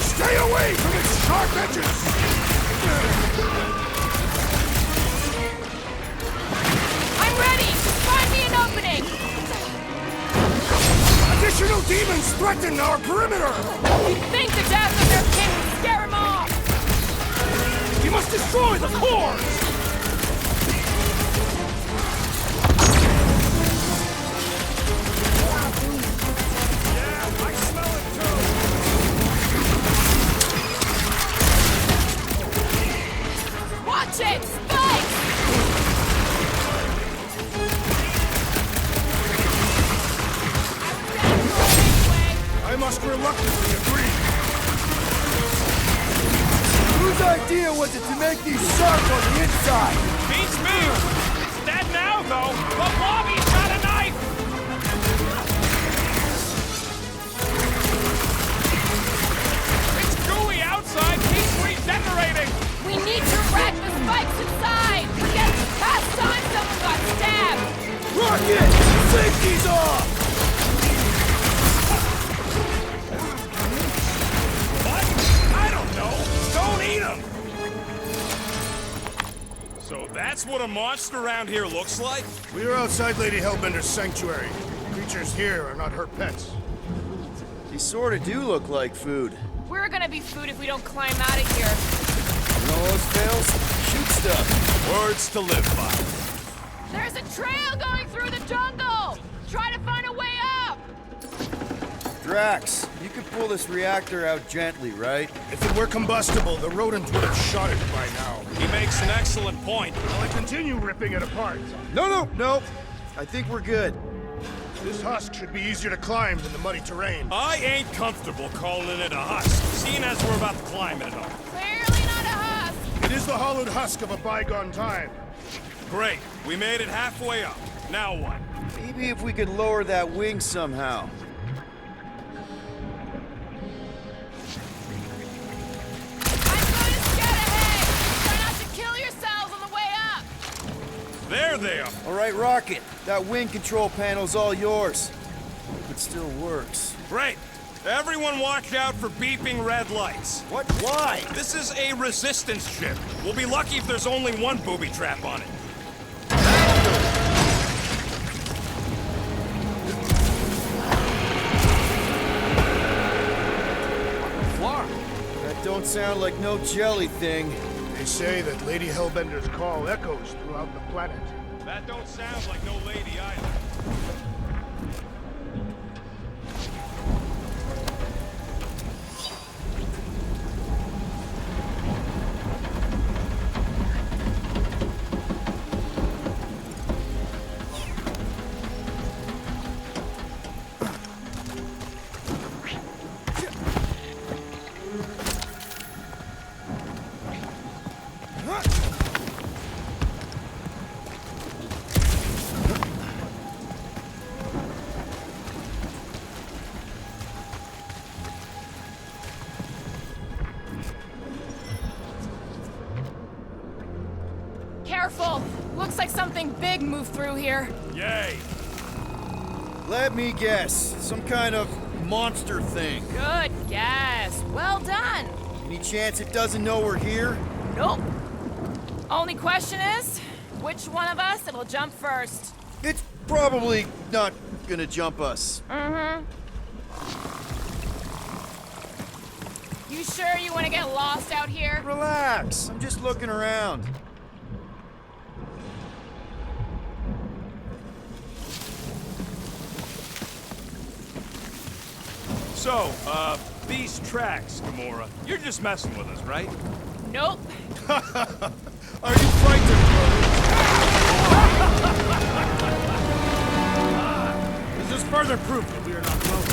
[SPEAKER 5] Stay away from its sharp edges!
[SPEAKER 7] I'm ready! Find me an
[SPEAKER 8] Shadow demons threaten our perimeter!
[SPEAKER 9] You'd think the death of their king would scare him off!
[SPEAKER 8] We must destroy the cores!
[SPEAKER 5] Yeah, I smell it too.
[SPEAKER 9] Watch it! Spike!
[SPEAKER 8] I must reluctantly agree.
[SPEAKER 1] Whose idea was it to make these sharp on the inside?
[SPEAKER 5] Beats me. It's dead now, though. But Bobby's got a knife. It's gooey outside. Keeps regenerating.
[SPEAKER 9] We need to wreck the spikes inside! Forget the past time someone got stabbed!
[SPEAKER 1] Rocket! Safety's off!
[SPEAKER 5] What? I don't know. Don't eat them. So that's what a monster around here looks like?
[SPEAKER 8] We are outside Lady Hellbender's sanctuary. Creatures here are not her pets.
[SPEAKER 1] They sort of do look like food.
[SPEAKER 9] We're gonna be food if we don't climb out of here.
[SPEAKER 1] You know those fails? Shoot stuff.
[SPEAKER 5] Words to live by.
[SPEAKER 9] There's a trail going through the jungle! Try to find a way up!
[SPEAKER 1] Drax, you could pull this reactor out gently, right?
[SPEAKER 8] If it were combustible, the rodent would have shot it by now.
[SPEAKER 5] He makes an excellent point.
[SPEAKER 8] Will I continue ripping it apart?
[SPEAKER 1] No. I think we're good.
[SPEAKER 8] This husk should be easier to climb than the muddy terrain.
[SPEAKER 5] I ain't comfortable calling it a husk, seeing as we're about to climb it and all.
[SPEAKER 9] Clearly not a husk!
[SPEAKER 8] It is the hollowed husk of a bygone time.
[SPEAKER 5] Great, we made it halfway up. Now what?
[SPEAKER 1] Maybe if we could lower that wing somehow.
[SPEAKER 9] I'm going to scout ahead! Try not to kill yourselves on the way up!
[SPEAKER 5] There they are.
[SPEAKER 1] All right, Rocket. That wing control panel's all yours. Hope it still works.
[SPEAKER 5] Great. Everyone watch out for beeping red lights.
[SPEAKER 1] What? Why?
[SPEAKER 5] This is a resistance ship. We'll be lucky if there's only one booby trap on it.
[SPEAKER 1] That don't sound like no jelly thing.
[SPEAKER 8] They say that Lady Hellbender's call echoes throughout the planet.
[SPEAKER 5] That don't sound like no lady either.
[SPEAKER 9] Careful! Looks like something big moved through here.
[SPEAKER 5] Yay.
[SPEAKER 1] Let me guess. Some kind of monster thing.
[SPEAKER 9] Good guess. Well done.
[SPEAKER 1] Any chance it doesn't know we're here?
[SPEAKER 9] Nope. Only question is, which one of us it'll jump first?
[SPEAKER 1] It's probably not gonna jump us.
[SPEAKER 9] You sure you want to get lost out here?
[SPEAKER 1] Relax. I'm just looking around.
[SPEAKER 5] So, these tracks, Gamora, you're just messing with us, right?
[SPEAKER 9] Nope.
[SPEAKER 8] Are you frightened,
[SPEAKER 5] This is further proof that we are not alone.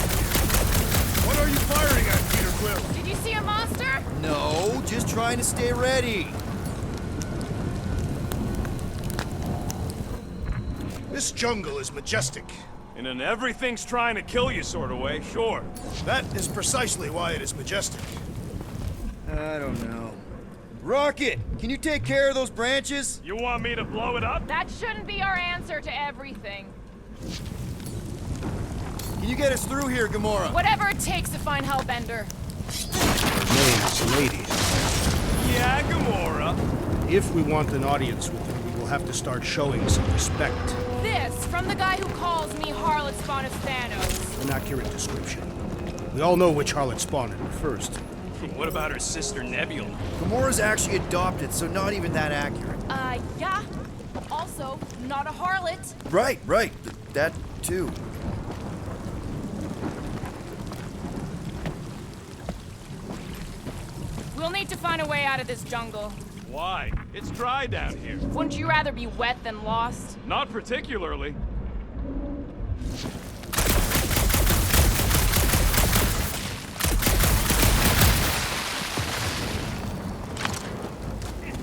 [SPEAKER 8] What are you firing at, Peter Quill?
[SPEAKER 9] Did you see a monster?
[SPEAKER 1] No, just trying to stay ready.
[SPEAKER 8] This jungle is majestic.
[SPEAKER 5] In an everything's trying to kill you sort of way, sure.
[SPEAKER 8] That is precisely why it is majestic.
[SPEAKER 1] I don't know. Rocket, can you take care of those branches?
[SPEAKER 5] You want me to blow it up?
[SPEAKER 9] That shouldn't be our answer to everything.
[SPEAKER 1] Can you get us through here, Gamora?
[SPEAKER 9] Whatever it takes to find Hellbender.
[SPEAKER 8] Name's Lady.
[SPEAKER 5] Yeah, Gamora.
[SPEAKER 8] If we want an audience with her, we will have to start showing some respect.
[SPEAKER 9] this from the guy who calls me Harlot Spawn of Thanos.
[SPEAKER 8] An accurate description. We all know which harlot spawn it refers to.
[SPEAKER 5] What about her sister Nebula?
[SPEAKER 1] Gamora's actually adopted, so not even that accurate.
[SPEAKER 9] Yeah. Also, not a harlot.
[SPEAKER 1] Right. That too.
[SPEAKER 9] We'll need to find a way out of this jungle.
[SPEAKER 10] Why? It's dry down here.
[SPEAKER 9] Wouldn't you rather be wet than lost?
[SPEAKER 10] Not particularly.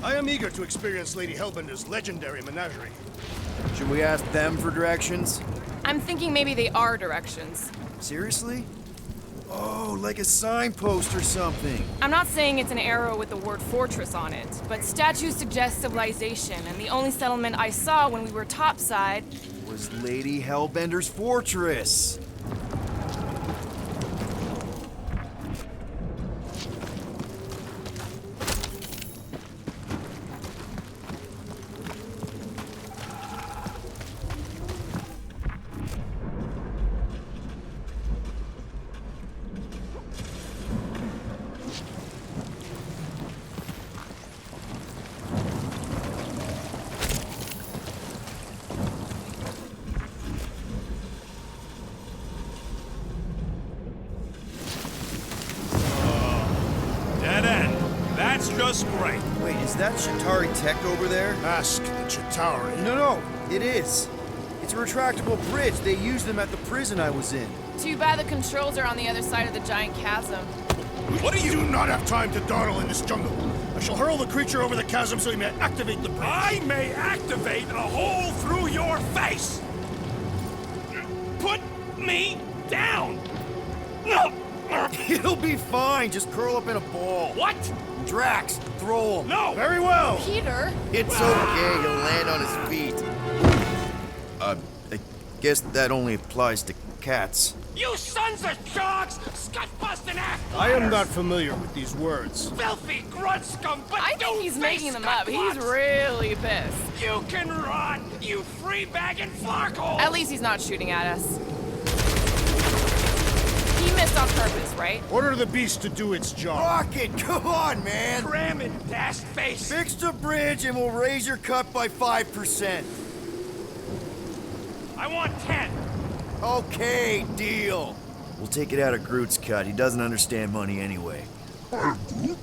[SPEAKER 8] I am eager to experience Lady Hellbender's legendary menagerie.
[SPEAKER 1] Should we ask them for directions?
[SPEAKER 9] I'm thinking maybe they are directions.
[SPEAKER 1] Seriously? Oh, like a signpost or something.
[SPEAKER 9] I'm not saying it's an arrow with the word fortress on it, but statues suggest civilization, and the only settlement I saw when we were topside
[SPEAKER 1] Was Lady Hellbender's fortress.
[SPEAKER 5] Dead end. That's just great.
[SPEAKER 1] Wait, is that Chitauri tech over there?
[SPEAKER 8] Ask the Chitauri.
[SPEAKER 1] No, it is. It's a retractable bridge. They used them at the prison I was in.
[SPEAKER 9] Too bad the controls are on the other side of the giant chasm.
[SPEAKER 8] What do you do not have time to dawdle in this jungle? I shall hurl the creature over the chasm so he may activate the bridge.
[SPEAKER 5] I may activate a hole through your face. Put me down. No.
[SPEAKER 1] It'll be fine. Just curl up in a ball.
[SPEAKER 5] What?
[SPEAKER 1] Drax, throw him.
[SPEAKER 5] No.
[SPEAKER 8] Very well.
[SPEAKER 9] Peter?
[SPEAKER 1] It's okay. He'll land on his feet. I guess that only applies to cats.
[SPEAKER 5] You sons of sharks! Scut-busting ass!
[SPEAKER 8] I am not familiar with these words.
[SPEAKER 5] Filthy grunt scum, but
[SPEAKER 9] I think he's making them up. He's really pissed.
[SPEAKER 5] You can run, you free-bagging flarkhole!
[SPEAKER 9] At least he's not shooting at us. He missed on purpose, right?
[SPEAKER 8] Order the beast to do its job.
[SPEAKER 1] Rocket, come on, man.
[SPEAKER 5] Cram it, dash face!
[SPEAKER 1] Fix the bridge and we'll raise your cut by 5%.
[SPEAKER 5] I want 10!
[SPEAKER 1] Okay, deal. We'll take it out of Groot's cut. He doesn't understand money anyway. Trying to.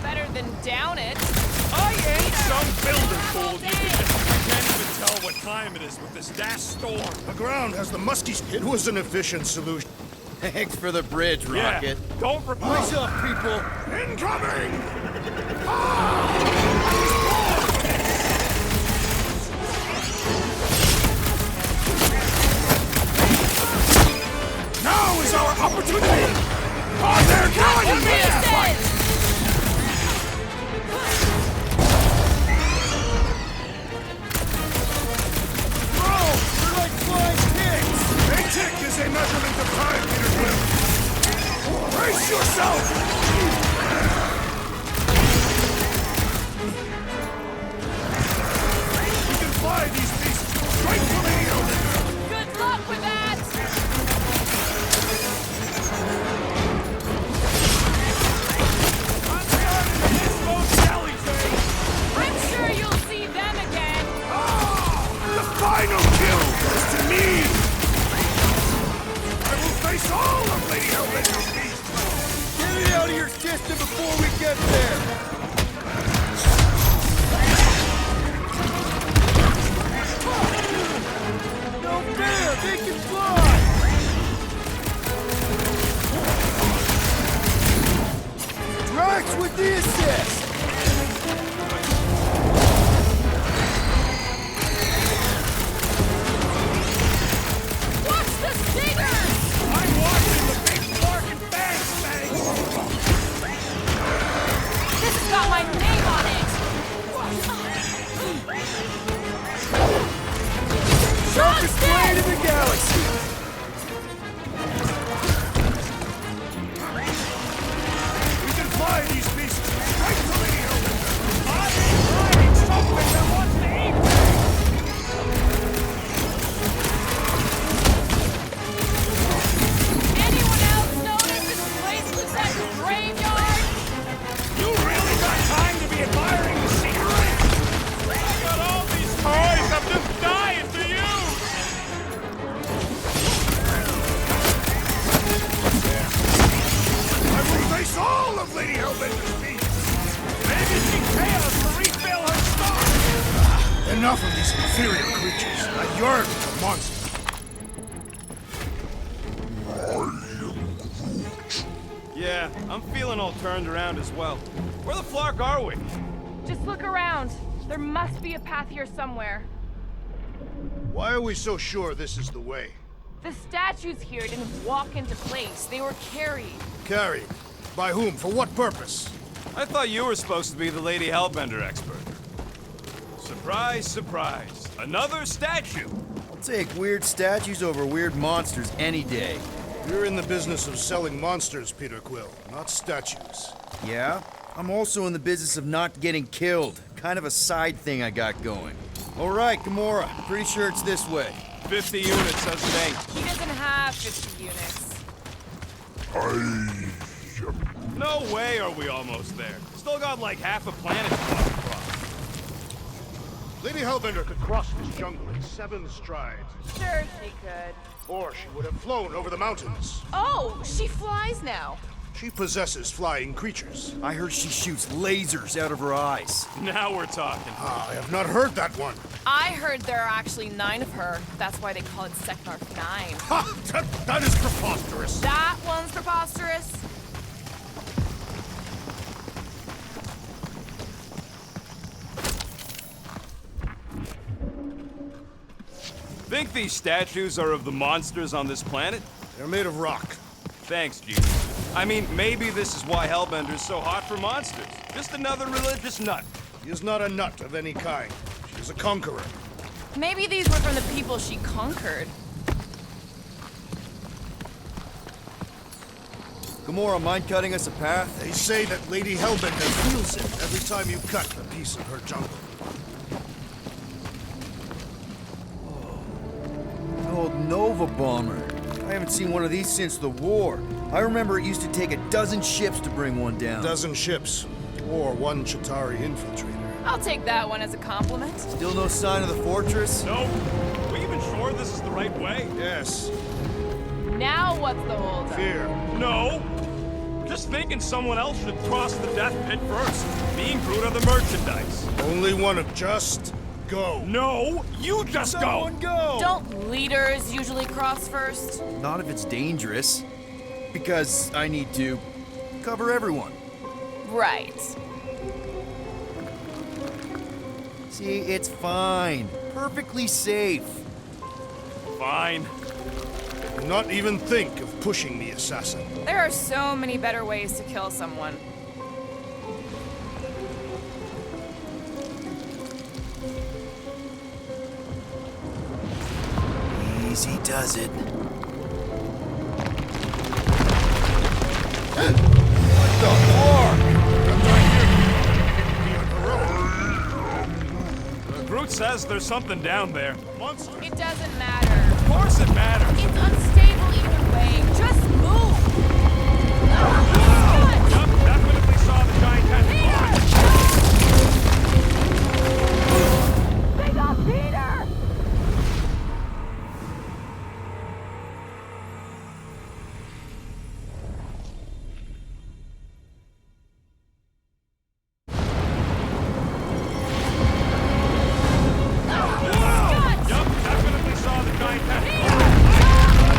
[SPEAKER 9] Better than down it.
[SPEAKER 5] I ain't some building fool. You can just can't even tell what time it is with this dash storm.
[SPEAKER 8] The ground has the musky. It was an efficient solution.
[SPEAKER 1] Thanks for the bridge, Rocket.
[SPEAKER 5] Yeah, don't replace
[SPEAKER 8] up, people.
[SPEAKER 5] Incoming!
[SPEAKER 8] Now is our opportunity. On their gun! A tick is a measurement of time, Peter Quill. Brace yourself! enough of these inferior creatures. I yearn for monsters.
[SPEAKER 10] Yeah, I'm feeling all turned around as well. Where the flark are we?
[SPEAKER 9] Just look around. There must be a path here somewhere.
[SPEAKER 8] Why are we so sure this is the way?
[SPEAKER 9] The statues here didn't walk into place. They were carried.
[SPEAKER 8] Carried? By whom? For what purpose?
[SPEAKER 10] I thought you were supposed to be the Lady Hellbender expert. Surprise, surprise. Another statue.
[SPEAKER 1] I'll take weird statues over weird monsters any day.
[SPEAKER 8] You're in the business of selling monsters, Peter Quill, not statues.
[SPEAKER 1] Yeah? I'm also in the business of not getting killed. Kind of a side thing I got going. All right, Gamora. Pretty sure it's this way.
[SPEAKER 10] 50 units says it ain't.
[SPEAKER 9] He doesn't have 50 units.
[SPEAKER 10] No way are we almost there. Still got like half a planet to walk across.
[SPEAKER 8] Lady Hellbender could cross this jungle in 7 strides.
[SPEAKER 9] Sure, she could.
[SPEAKER 8] Or she would have flown over the mountains.
[SPEAKER 9] Oh, she flies now.
[SPEAKER 8] She possesses flying creatures.
[SPEAKER 1] I heard she shoots lasers out of her eyes.
[SPEAKER 10] Now we're talking.
[SPEAKER 8] I have not heard that one.
[SPEAKER 9] I heard there are actually 9 of her. That's why they call it Seknarf 9.
[SPEAKER 8] Ha! That is preposterous.
[SPEAKER 9] That one's preposterous.
[SPEAKER 10] Think these statues are of the monsters on this planet?
[SPEAKER 8] They're made of rock.
[SPEAKER 10] Thanks, genius. I mean, maybe this is why Hellbender's so hot for monsters. Just another religious nut.
[SPEAKER 8] She is not a nut of any kind. She is a conqueror.
[SPEAKER 9] Maybe these were from the people she conquered.
[SPEAKER 1] Gamora, mind cutting us a path?
[SPEAKER 8] They say that Lady Hellbender feels it every time you cut a piece of her jungle.
[SPEAKER 1] An old Nova bomber. I haven't seen one of these since the war. I remember it used to take a dozen ships to bring one down.
[SPEAKER 8] A dozen ships, or 1 Chitauri infiltrator.
[SPEAKER 9] I'll take that one as a compliment.
[SPEAKER 1] Still no sign of the fortress?
[SPEAKER 10] Nope. Are we even sure this is the right way?
[SPEAKER 8] Yes,
[SPEAKER 9] Now what's the holdup?
[SPEAKER 8] fear.
[SPEAKER 10] No. Just thinking someone else should cross the death pit first. Me and Groot are the merchandise.
[SPEAKER 8] Only one of just go.
[SPEAKER 10] No, you just
[SPEAKER 1] Someone
[SPEAKER 10] go.
[SPEAKER 1] go!
[SPEAKER 9] Don't leaders usually cross first?
[SPEAKER 1] Not if it's dangerous. Because I need to cover everyone.
[SPEAKER 9] Right.
[SPEAKER 1] See, it's fine. Perfectly safe.
[SPEAKER 10] Fine.
[SPEAKER 8] Do not even think of pushing me, assassin.
[SPEAKER 9] There are so many better ways to kill someone.
[SPEAKER 1] Easy does it.
[SPEAKER 10] Groot says there's something down there.
[SPEAKER 8] Monster!
[SPEAKER 9] It doesn't matter.
[SPEAKER 10] Of course it matters.
[SPEAKER 9] It's unstable either way. Just move!
[SPEAKER 10] Yup, definitely saw the giant tentacle.
[SPEAKER 9] They got Peter!
[SPEAKER 10] Yup, definitely saw the giant tentacle.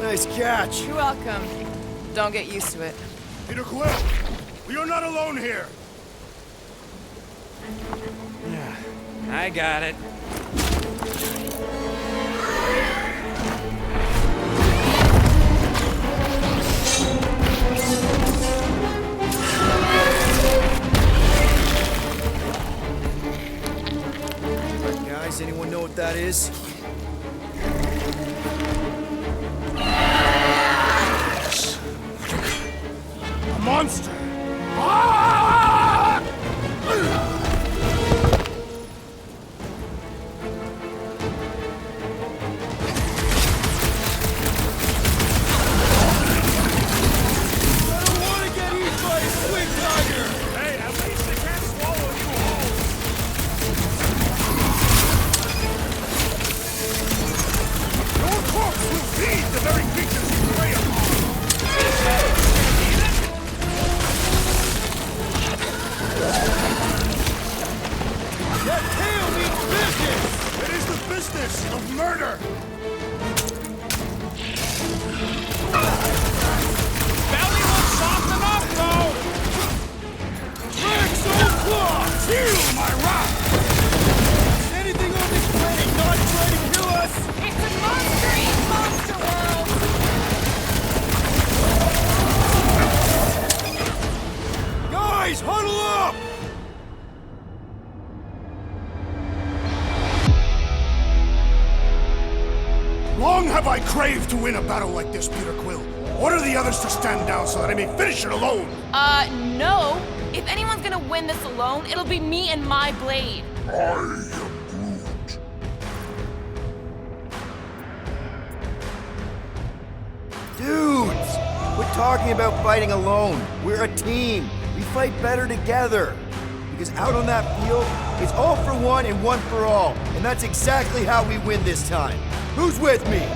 [SPEAKER 1] Nice catch.
[SPEAKER 9] You're welcome. Don't get used to it.
[SPEAKER 8] Peter Quill! We are not alone here!
[SPEAKER 4] I got it.
[SPEAKER 1] Guys, anyone know what that is?
[SPEAKER 8] A monster!
[SPEAKER 10] Hey, at least they can't swallow you whole.
[SPEAKER 8] Your corp business of murder!
[SPEAKER 5] Belly won't soften up, though!
[SPEAKER 8] Legs so claws! Feel my wrath! Is anything on this planet not trying to kill us?
[SPEAKER 3] It's a monster eat monster world!
[SPEAKER 8] Guys, huddle up! Long have I craved to win a battle like this, Peter Quill. Order the others to stand down so that I may finish it alone.
[SPEAKER 7] No. If anyone's gonna win this alone, it'll be me and my blade.
[SPEAKER 1] Dudes! Quit talking about fighting alone. We're a team. We fight better together. Because out on that field, it's all for one and one for all. And that's exactly how we win this time. Who's with me?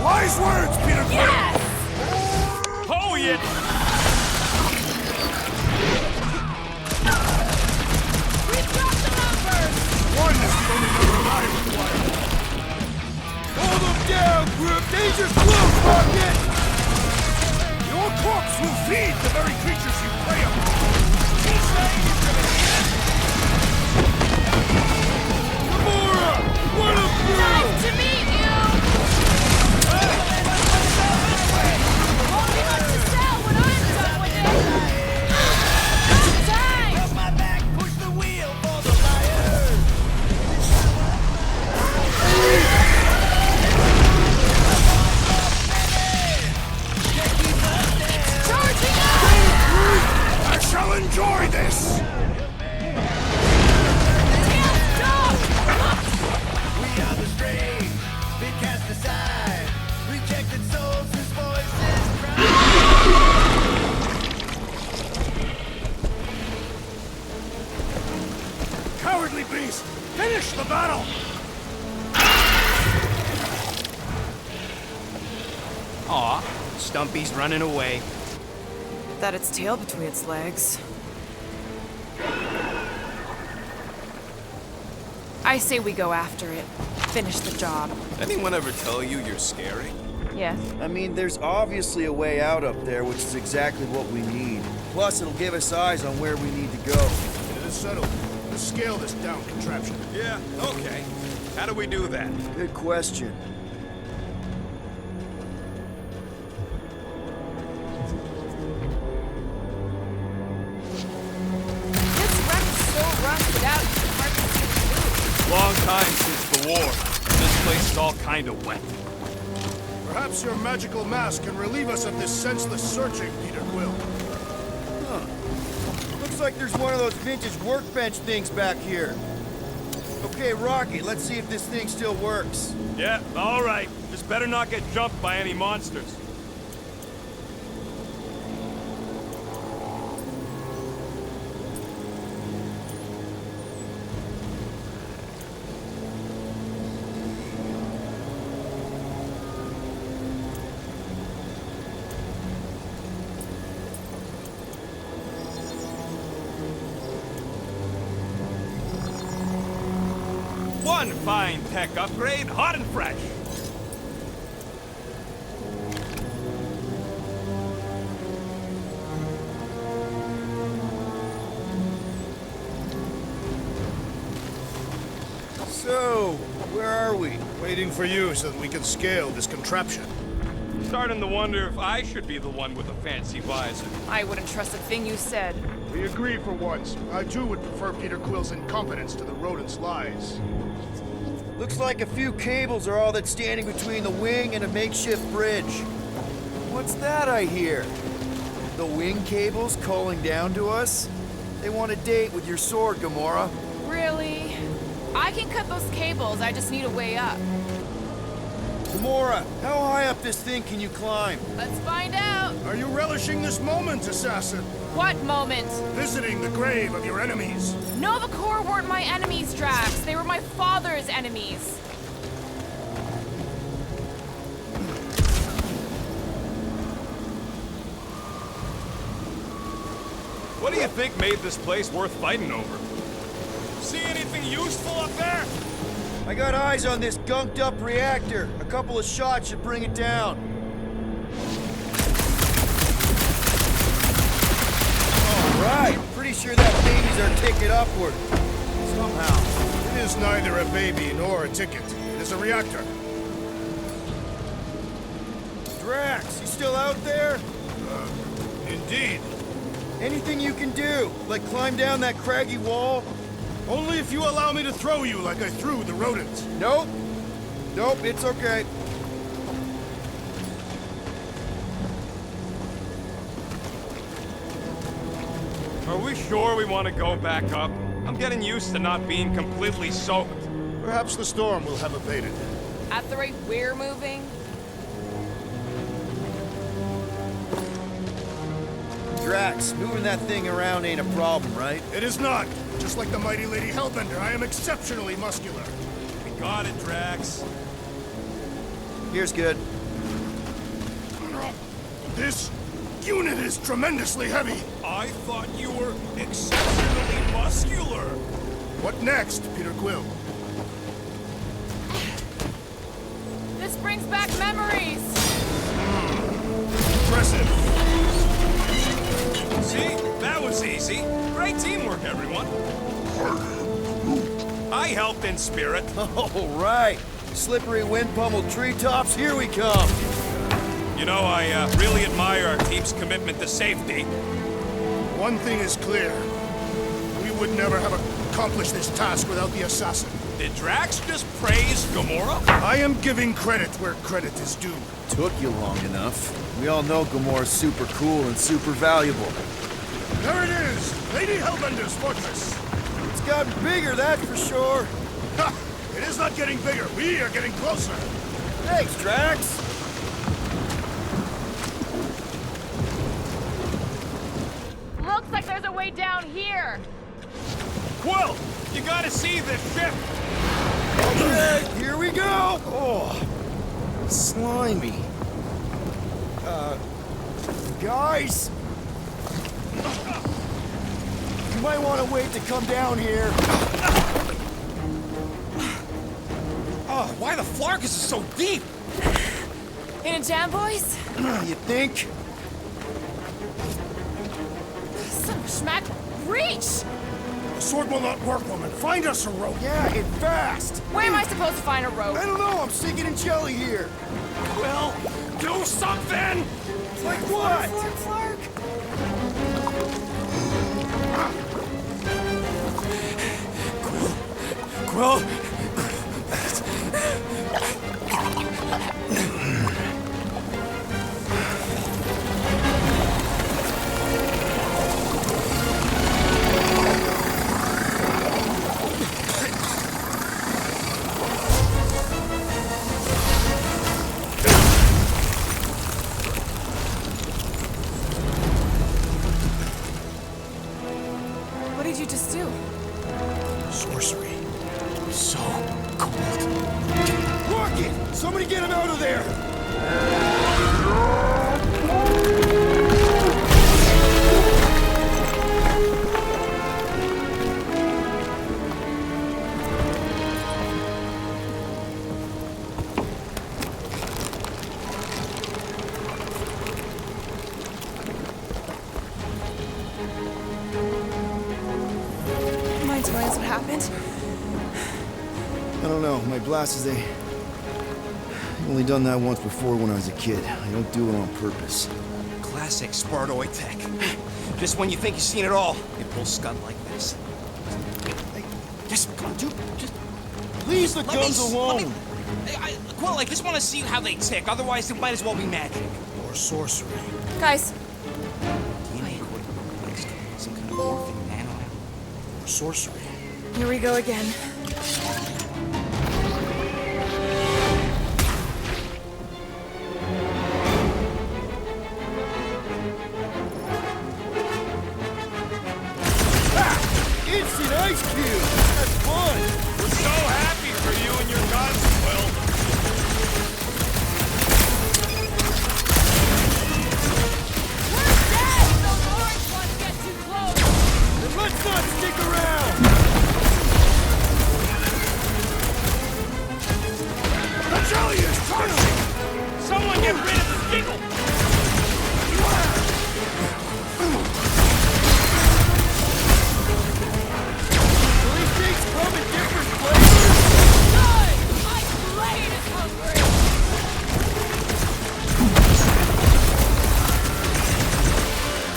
[SPEAKER 8] Wise words, Peter Quill!
[SPEAKER 7] Yes!
[SPEAKER 5] Oh, yeah!
[SPEAKER 3] We've got the numbers!
[SPEAKER 8] One is the only number I require. Hold them down, group! Danger's close, Rocket! Your corpse will feed the very creatures you prey upon. Gamora! What a fool!
[SPEAKER 3] Nice to meet you! Won't be much to sell when I'm done with it! Good time!
[SPEAKER 5] My back, push the wheel for the liar!
[SPEAKER 3] Charging up!
[SPEAKER 8] I shall enjoy this!
[SPEAKER 3] Tail stop!
[SPEAKER 5] We are the strange, been cast aside, rejected souls whose voices cry.
[SPEAKER 8] Cowardly beast! Finish the battle!
[SPEAKER 4] Aw, Stumpy's running away.
[SPEAKER 7] That its tail between its legs. I say we go after it. Finish the job.
[SPEAKER 10] Anyone ever tell you you're scary?
[SPEAKER 7] Yes.
[SPEAKER 1] I mean, there's obviously a way out up there, which is exactly what we need. Plus, it'll give us eyes on where we need to go.
[SPEAKER 8] It is settled. Let's scale this down contraption.
[SPEAKER 10] Yeah, okay. How do we do that?
[SPEAKER 1] Good question.
[SPEAKER 3] This wreck is so rusted out you can hardly see the food.
[SPEAKER 10] Long time since the war. This place is all kind of wet.
[SPEAKER 8] Perhaps your magical mask can relieve us of this senseless searching, Peter Quill.
[SPEAKER 1] Looks like there's one of those vintage workbench things back here. Okay, Rocky, let's see if this thing still works.
[SPEAKER 10] Yeah, all right. Just better not get jumped by any monsters. One fine tech upgrade, hot and fresh.
[SPEAKER 1] So, where are we?
[SPEAKER 8] Waiting for you so that we can scale this contraption.
[SPEAKER 10] Starting to wonder if I should be the one with the fancy visor.
[SPEAKER 7] I wouldn't trust a thing you said.
[SPEAKER 8] We agree for once. I too would prefer Peter Quill's incompetence to the rodent's lies.
[SPEAKER 1] Looks like a few cables are all that's standing between the wing and a makeshift bridge. What's that I hear? The wing cables calling down to us? They want a date with your sword, Gamora.
[SPEAKER 7] Really? I can cut those cables, I just need a way up.
[SPEAKER 1] Gamora, how high up this thing can you climb?
[SPEAKER 7] Let's find out.
[SPEAKER 8] Are you relishing this moment, assassin?
[SPEAKER 7] What moment?
[SPEAKER 8] Visiting the grave of your enemies.
[SPEAKER 7] No, the Corps weren't my enemies, Drax. They were my father's enemies.
[SPEAKER 10] What do you think made this place worth fighting over? See anything useful up there?
[SPEAKER 1] I got eyes on this gunked up reactor. A couple of shots should bring it down. All right, pretty sure that baby's our ticket upward. Somehow.
[SPEAKER 8] It is neither a baby nor a ticket. It is a reactor.
[SPEAKER 1] Drax, you still out there?
[SPEAKER 8] Indeed.
[SPEAKER 1] Anything you can do? Like climb down that craggy wall?
[SPEAKER 8] Only if you allow me to throw you like I threw the rodents.
[SPEAKER 1] Nope. Nope, it's okay.
[SPEAKER 10] Are we sure we want to go back up? I'm getting used to not being completely soaked.
[SPEAKER 8] Perhaps the storm will have abated.
[SPEAKER 7] At the rate we're moving,
[SPEAKER 1] Drax, moving that thing around ain't a problem, right?
[SPEAKER 8] It is not. Just like the mighty Lady Hellbender, I am exceptionally muscular.
[SPEAKER 10] We got it, Drax.
[SPEAKER 1] Here's good.
[SPEAKER 8] This unit is tremendously heavy.
[SPEAKER 5] I thought you were exceptionally muscular.
[SPEAKER 8] What next, Peter Quill?
[SPEAKER 7] this brings back memories.
[SPEAKER 8] Impressive.
[SPEAKER 5] See? That was easy. Great teamwork, everyone. I helped in spirit.
[SPEAKER 1] All right. Slippery wind-pummeled treetops, here we come.
[SPEAKER 5] You know, I really admire our team's commitment to safety.
[SPEAKER 8] One thing is clear. We would never have accomplished this task without the assassin.
[SPEAKER 5] Did Drax just praise Gamora?
[SPEAKER 8] I am giving credit where credit is due.
[SPEAKER 1] Took you long enough. We all know Gamora's super cool and super valuable.
[SPEAKER 8] There it is! Lady Hellbender's fortress!
[SPEAKER 1] It's gotten bigger, that's for sure.
[SPEAKER 8] Ha! It is not getting bigger. We are getting closer.
[SPEAKER 1] Thanks, Drax.
[SPEAKER 7] Looks like there's a way down here.
[SPEAKER 5] Quill, you gotta see this ship.
[SPEAKER 1] Okay, here we go. Oh, slimy. Guys. You might want to wait to come down here.
[SPEAKER 5] Oh, why the Flarkus is so deep?
[SPEAKER 7] In a jam, boys?
[SPEAKER 1] You think?
[SPEAKER 7] Son of a schmack. Reach!
[SPEAKER 8] The sword will not work, woman. Find us a rope.
[SPEAKER 1] Yeah, and fast.
[SPEAKER 7] Where am I supposed to find a rope?
[SPEAKER 1] I don't know, I'm sinking in jelly here.
[SPEAKER 5] Quill, do something!
[SPEAKER 1] Like what?
[SPEAKER 5] Quill?
[SPEAKER 7] What did you just do?
[SPEAKER 8] Sorcery.
[SPEAKER 1] So cold. Rocket! Somebody get him out of there!
[SPEAKER 7] Mind telling us what happened?
[SPEAKER 1] I don't know. My blast is I've only done that once before when I was a kid. I don't do it on purpose.
[SPEAKER 5] Classic Spartoid tech. Just when you think you've seen it all, it pulls scud like this. Hey, just come on, dude. Just
[SPEAKER 1] Leave the guns alone!
[SPEAKER 5] Quill, I just want to see how they tick. Otherwise, it might as well be magic.
[SPEAKER 8] Or sorcery.
[SPEAKER 7] Guys,
[SPEAKER 5] DNA code. Some kind of morphing nano.
[SPEAKER 8] Or sorcery.
[SPEAKER 7] here we go again.
[SPEAKER 1] Instant ice cube! That's fun!
[SPEAKER 5] We're so happy for you and your guns, Quill.
[SPEAKER 7] We're dead! Those orange ones get too close!
[SPEAKER 1] Then let's not stick around!
[SPEAKER 4] Giggle!
[SPEAKER 1] These things come in different flavors.
[SPEAKER 9] My blade is hungry!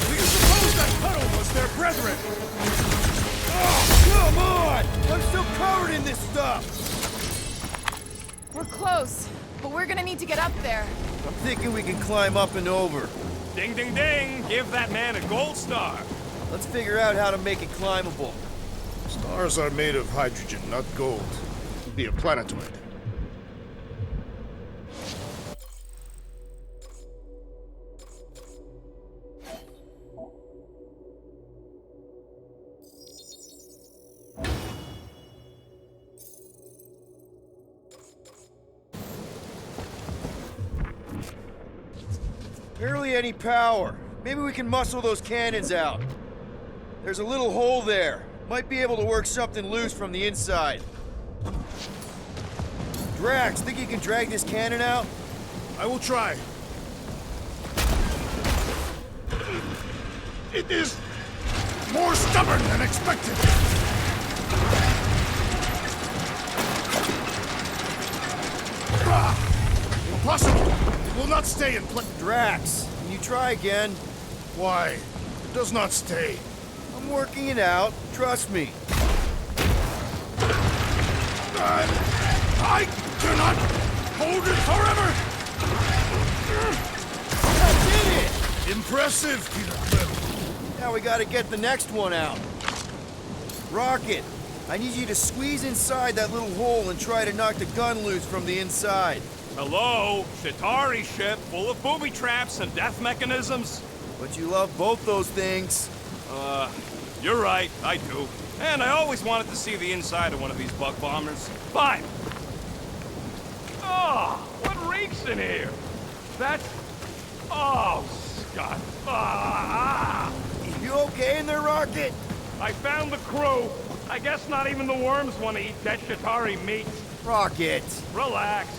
[SPEAKER 10] We suppose that puddle was their brethren.
[SPEAKER 1] Oh, come on! I'm still covered in this stuff.
[SPEAKER 9] We're close, but we're gonna need to get up there.
[SPEAKER 1] I'm thinking we can climb up and over.
[SPEAKER 10] Ding, ding, ding! Give that man a gold star.
[SPEAKER 1] Let's figure out how to make it climbable.
[SPEAKER 11] Stars are made of hydrogen, not gold. Be a planetoid.
[SPEAKER 1] Barely any power. Maybe we can muscle those cannons out. There's a little hole there. Might be able to work something loose from the inside. Drax, think you can drag this cannon out?
[SPEAKER 11] I will try. It is more stubborn than expected. Impossible! It will not stay in place.
[SPEAKER 1] Drax, can you try again?
[SPEAKER 11] Why? It does not stay.
[SPEAKER 1] I'm working it out. Trust me.
[SPEAKER 11] I cannot hold it forever!
[SPEAKER 1] I did it!
[SPEAKER 11] Impressive, Peter Quill.
[SPEAKER 1] Now we gotta get the next one out. Rocket, I need you to squeeze inside that little hole and try to knock the gun loose from the inside.
[SPEAKER 10] Hello? Shatari ship full of booby traps and death mechanisms?
[SPEAKER 1] But you love both those things.
[SPEAKER 10] You're right, I do. And I always wanted to see the inside of one of these bug bombers. Fine. Oh, what reeks in here? That's... Oh, Scott.
[SPEAKER 1] You okay in there, Rocket?
[SPEAKER 10] I found the crew. I guess not even the worms want to eat dead Shatari meat.
[SPEAKER 1] Rocket.
[SPEAKER 10] Relax.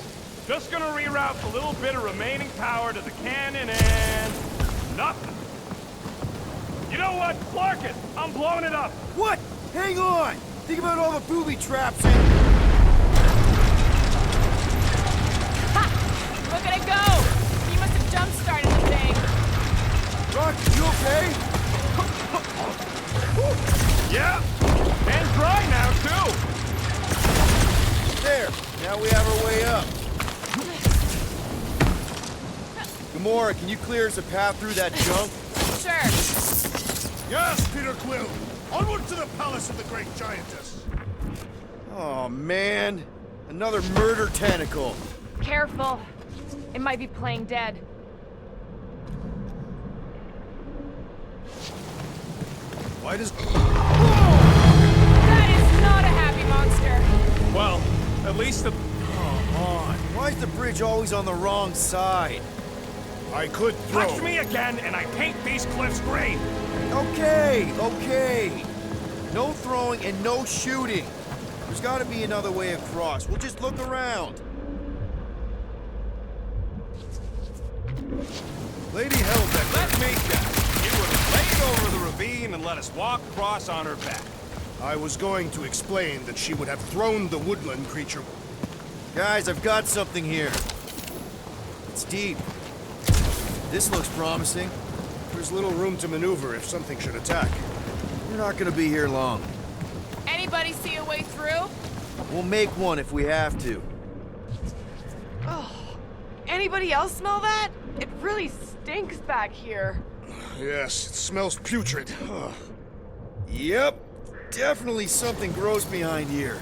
[SPEAKER 10] Just gonna reroute a little bit of remaining power to the cannon and... nothing. You know what? Clark it! I'm blowing it up!
[SPEAKER 1] What? Hang on! Think about all the booby traps and...
[SPEAKER 9] Ha! Look at it go! He must have jump-started the thing.
[SPEAKER 1] Rocket, you okay?
[SPEAKER 10] Yeah! And dry now, too!
[SPEAKER 1] There! Now we have our way up. Gamora, can you clear us a path through that junk?
[SPEAKER 9] Sure.
[SPEAKER 11] Yes, Peter Quill! Onward to the palace of the great giantess!
[SPEAKER 1] Oh, man. Another murder tentacle.
[SPEAKER 9] Careful. It might be playing dead.
[SPEAKER 11] Why does...
[SPEAKER 9] That is not a happy monster.
[SPEAKER 10] Well, at least the...
[SPEAKER 1] Come on. Why is the bridge always on the wrong side?
[SPEAKER 11] I could throw...
[SPEAKER 10] Touch me again and I paint these cliffs green!
[SPEAKER 1] Okay, okay. No throwing and no shooting. There's gotta be another way across. We'll just look around.
[SPEAKER 10] Lady Hellbender, let me guess. You would have laid over the ravine and let us walk across on her back.
[SPEAKER 11] I was going to explain that she would have thrown the woodland creature.
[SPEAKER 1] Guys, I've got something here. It's deep. This looks promising.
[SPEAKER 11] There's little room to maneuver if something should attack.
[SPEAKER 1] We're not gonna be here long.
[SPEAKER 9] Anybody see a way through?
[SPEAKER 1] We'll make one if we have to.
[SPEAKER 9] Anybody else smell that? It really stinks back here.
[SPEAKER 11] Yes, it smells putrid. Ugh.
[SPEAKER 1] Yep. Definitely something gross behind here.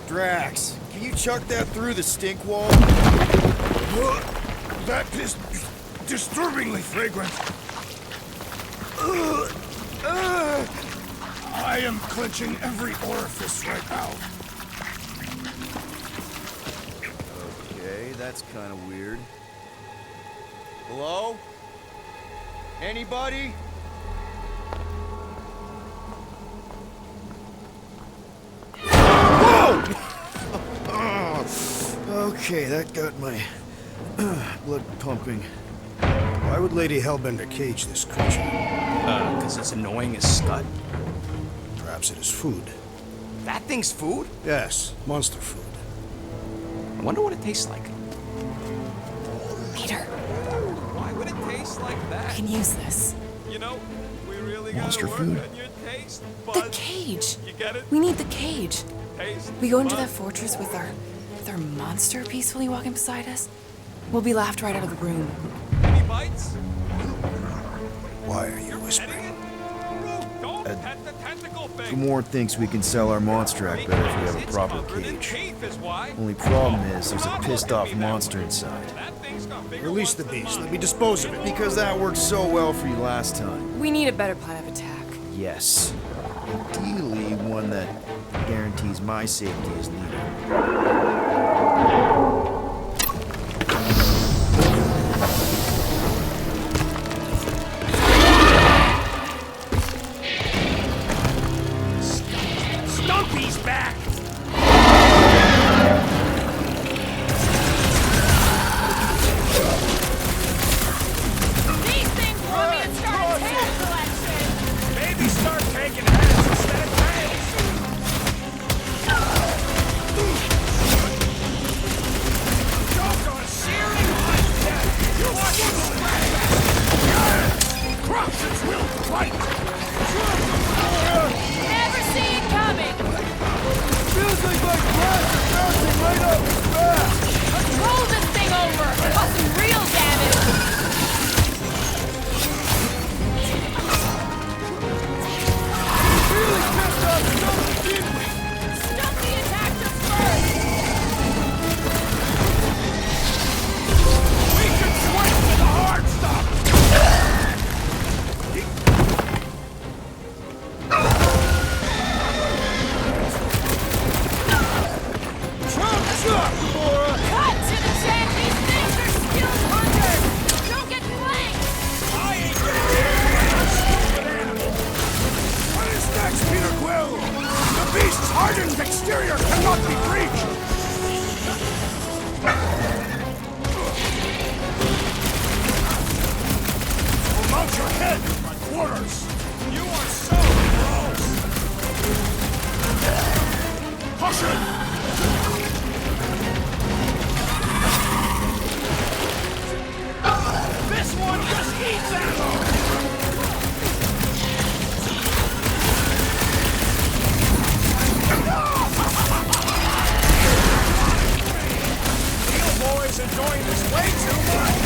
[SPEAKER 1] Drax, can you chuck that through the stink wall?
[SPEAKER 11] That is disturbingly fragrant. I am clenching every orifice right now.
[SPEAKER 1] Okay, that's kind of weird. Hello? Anybody? Whoa! Okay, that got my Blood pumping.
[SPEAKER 8] Why would Lady Hellbender cage this creature?
[SPEAKER 5] Because it's annoying as scut.
[SPEAKER 8] Perhaps it is food.
[SPEAKER 5] That thing's food?
[SPEAKER 8] Yes, monster food.
[SPEAKER 5] I wonder what it tastes like.
[SPEAKER 9] Peter,
[SPEAKER 5] Why would it taste like
[SPEAKER 9] I
[SPEAKER 5] that?
[SPEAKER 9] can use this.
[SPEAKER 5] You know, we really
[SPEAKER 1] Monster
[SPEAKER 5] gotta work
[SPEAKER 1] food.
[SPEAKER 5] on your taste
[SPEAKER 9] The
[SPEAKER 5] buds.
[SPEAKER 9] cage.
[SPEAKER 5] You get it?
[SPEAKER 9] We need the cage.
[SPEAKER 5] Taste
[SPEAKER 9] We go into that
[SPEAKER 5] buds.
[SPEAKER 9] fortress with our monster peacefully walking beside us. We'll be laughed right out of the room.
[SPEAKER 5] Any bites?
[SPEAKER 8] Why are you
[SPEAKER 5] Petting
[SPEAKER 8] whispering?
[SPEAKER 5] it? Root, don't pet the tentacle thing.
[SPEAKER 1] Gamora thinks we can sell our monster act better if we have a
[SPEAKER 5] It's
[SPEAKER 1] proper
[SPEAKER 5] covered in
[SPEAKER 1] cage.
[SPEAKER 5] teeth is why.
[SPEAKER 1] Only problem is there's a
[SPEAKER 5] Stop
[SPEAKER 1] pissed
[SPEAKER 5] looking at
[SPEAKER 1] off
[SPEAKER 5] me that
[SPEAKER 1] monster
[SPEAKER 5] way.
[SPEAKER 1] inside.
[SPEAKER 5] That thing's got bigger
[SPEAKER 8] Release the
[SPEAKER 5] ones than
[SPEAKER 8] beast.
[SPEAKER 5] mine.
[SPEAKER 8] Let me dispose of it.
[SPEAKER 1] Because that worked so well for you last time.
[SPEAKER 9] We need a better plan of attack.
[SPEAKER 1] Yes. Ideally, one that guarantees my safety is needed.
[SPEAKER 5] Stumpy's back!
[SPEAKER 7] These things want me to start a tail collection!
[SPEAKER 5] Maybe start taking heads instead of tails. Don't go searing hot death. You want to scratch that? Corruptions will fight.
[SPEAKER 7] Never see it coming!
[SPEAKER 5] Feels like my breath is bouncing right up his back.
[SPEAKER 7] Let's roll this thing over! Cause some real damage!
[SPEAKER 5] Really pissed off Stumpy, didn't we?
[SPEAKER 7] Stumpy attacked us first!
[SPEAKER 5] We can switch to the hard stuff. Trump's up, Gamora!
[SPEAKER 7] Cut to the chase! These things are skilled hunters! Don't get flanked!
[SPEAKER 5] I ain't gonna get a stupid animal! What is next, Peter Quill? The beast's hardened exterior cannot be breached! Well, mount your head in my quarters! You are so gross! Hush it! This one just eats ammo! Steel boys enjoying this way too much!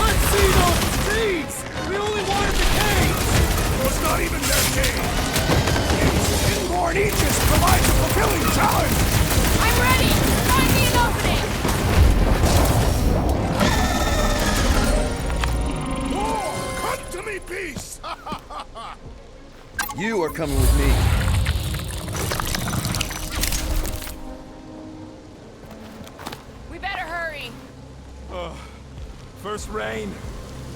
[SPEAKER 5] Let's see those seeds! We only wanted the cage! Well, it's not even their cage! Inborn Aegis provides a fulfilling challenge!
[SPEAKER 7] I'm ready! Find me an opening!
[SPEAKER 5] War! Come to me, beast!
[SPEAKER 1] You are coming with me.
[SPEAKER 7] We better hurry!
[SPEAKER 10] First rain,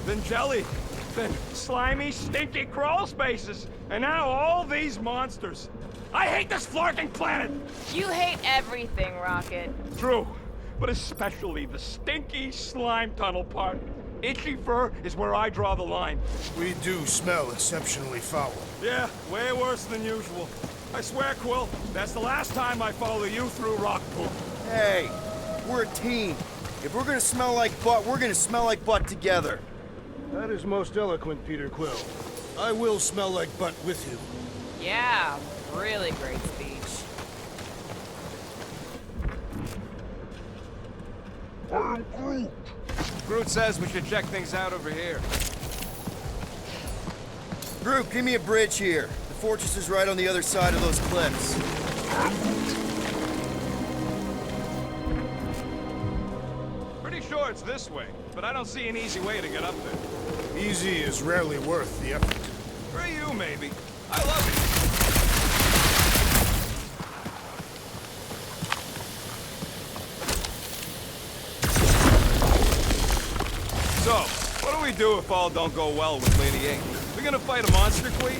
[SPEAKER 10] then jelly, then slimy, stinky crawl spaces, and now all these monsters. I hate this flarking planet!
[SPEAKER 7] You hate everything, Rocket.
[SPEAKER 10] True, but especially the stinky slime tunnel part. Itchy fur is where I draw the line.
[SPEAKER 11] We do smell exceptionally foul.
[SPEAKER 10] Yeah, way worse than usual. I swear, Quill, that's the last time I follow you through rock poop.
[SPEAKER 1] Hey, we're a team. If we're gonna smell like butt, we're gonna smell like butt together.
[SPEAKER 11] That is most eloquent, Peter Quill. I will smell like butt with you.
[SPEAKER 7] Yeah, really great speech.
[SPEAKER 5] Groot says we should check things out over here.
[SPEAKER 1] Groot, give me a bridge here. The fortress is right on the other side of those cliffs.
[SPEAKER 10] Pretty sure it's this way, but I don't see an easy way to get up there.
[SPEAKER 11] Easy is rarely worth the effort.
[SPEAKER 5] For you, maybe. I love it. So, what do we do if all don't go well with Lady A? We gonna fight a monster queen?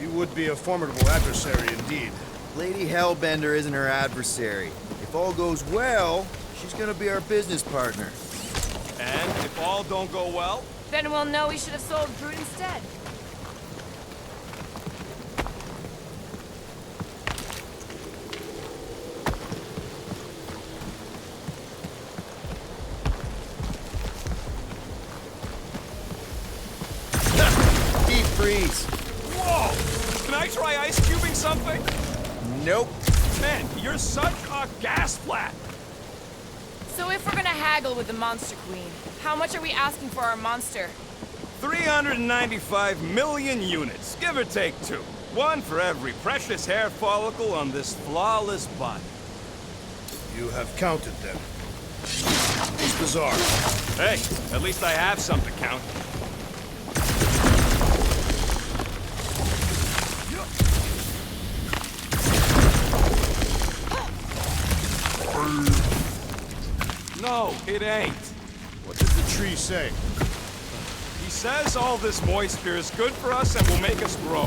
[SPEAKER 11] She would be a formidable adversary indeed.
[SPEAKER 1] Lady Hellbender isn't her adversary. If all goes well, she's gonna be our business partner.
[SPEAKER 10] And if all don't go well,
[SPEAKER 7] Then we'll know we should have sold Groot instead.
[SPEAKER 1] Deep freeze.
[SPEAKER 10] whoa! Can I try ice cubing something?
[SPEAKER 1] Nope.
[SPEAKER 10] Man, you're such a gas flat.
[SPEAKER 7] So if we're gonna haggle with the Monster Queen, how much are we asking for our monster?
[SPEAKER 10] 395 million units, give or take 2. 1 for every precious hair follicle on this flawless body.
[SPEAKER 11] You have counted them. It's bizarre.
[SPEAKER 10] Hey, at least I have some to count. No, it ain't.
[SPEAKER 11] What did the tree say?
[SPEAKER 10] He says all this moisture is good for us and will make us grow.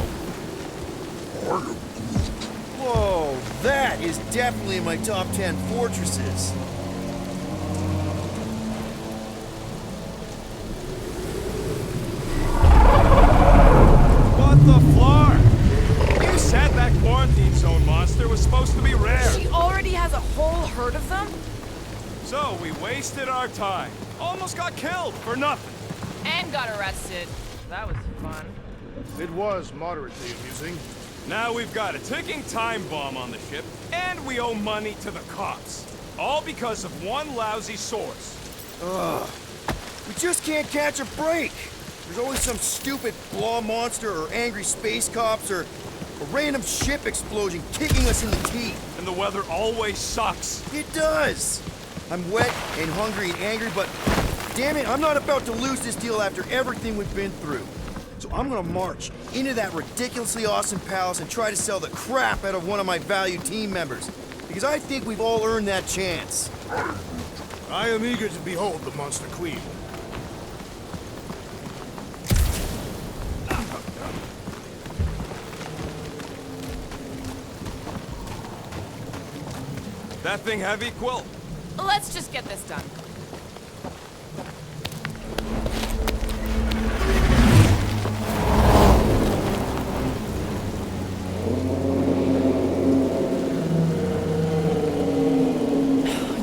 [SPEAKER 1] Whoa, that is definitely in my top 10 fortresses.
[SPEAKER 10] What the floor? You said that quarantine zone monster was supposed to be rare.
[SPEAKER 7] She already has a whole herd of them?
[SPEAKER 10] So we wasted our time. Almost got killed for nothing.
[SPEAKER 7] And got arrested. That was fun.
[SPEAKER 11] It was moderately amusing.
[SPEAKER 10] Now we've got a ticking time bomb on the ship, and we owe money to the cops. All because of one lousy source.
[SPEAKER 1] Ugh. We just can't catch a break. There's always some stupid blah monster or angry space cops or a random ship explosion kicking us in the teeth.
[SPEAKER 10] And the weather always sucks.
[SPEAKER 1] It does. I'm wet and hungry and angry, but damn it, I'm not about to lose this deal after everything we've been through. So I'm gonna march into that ridiculously awesome palace and try to sell the crap out of one of my valued team members. Because I think we've all earned that chance.
[SPEAKER 11] I am eager to behold the Monster Queen.
[SPEAKER 10] That thing heavy, Quill?
[SPEAKER 7] Let's just get this done.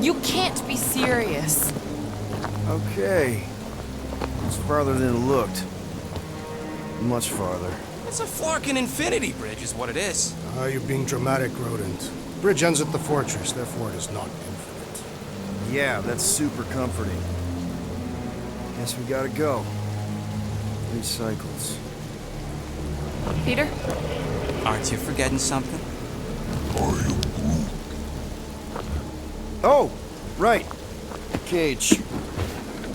[SPEAKER 7] You can't be serious.
[SPEAKER 1] Okay. It's farther than it looked. Much farther.
[SPEAKER 4] It's a Flarkin infinity bridge is what it is.
[SPEAKER 8] Ah, you're being dramatic, Rodent. Bridge ends at the fortress, therefore it is not infinite.
[SPEAKER 1] Yeah, that's super comforting. Guess we gotta go. 3 cycles.
[SPEAKER 7] Peter?
[SPEAKER 4] Aren't you forgetting something?
[SPEAKER 1] Oh, right. Cage.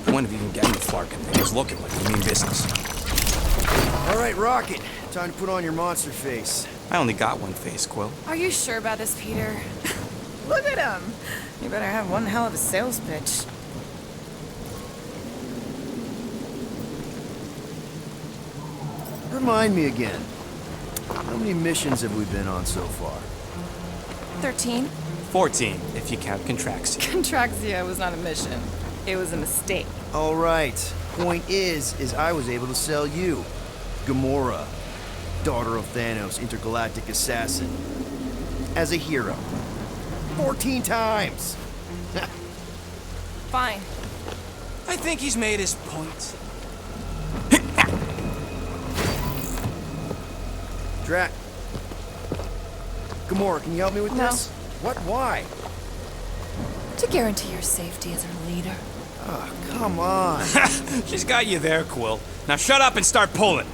[SPEAKER 4] Point of even getting the Flarkin thing was looking like you mean business.
[SPEAKER 1] All right, Rocket. Time to put on your monster face.
[SPEAKER 4] I only got one face, Quill.
[SPEAKER 7] Are you sure about this, Peter? Look at him. You better have one hell of a sales pitch.
[SPEAKER 1] Remind me again. How many missions have we been on so far?
[SPEAKER 7] 13?
[SPEAKER 4] 14, if you count Contraxia.
[SPEAKER 7] Contraxia was not a mission. It was a mistake.
[SPEAKER 1] All right. Point is I was able to sell you. Gamora, daughter of Thanos, intergalactic assassin. As a hero. 14 times!
[SPEAKER 7] Fine.
[SPEAKER 4] I think he's made his point.
[SPEAKER 1] Drac. Gamora, can you help me with
[SPEAKER 7] No.
[SPEAKER 1] this? What? Why?
[SPEAKER 7] To guarantee your safety as our leader.
[SPEAKER 1] Oh, come on.
[SPEAKER 4] She's got you there, Quill. Now shut up and start pulling.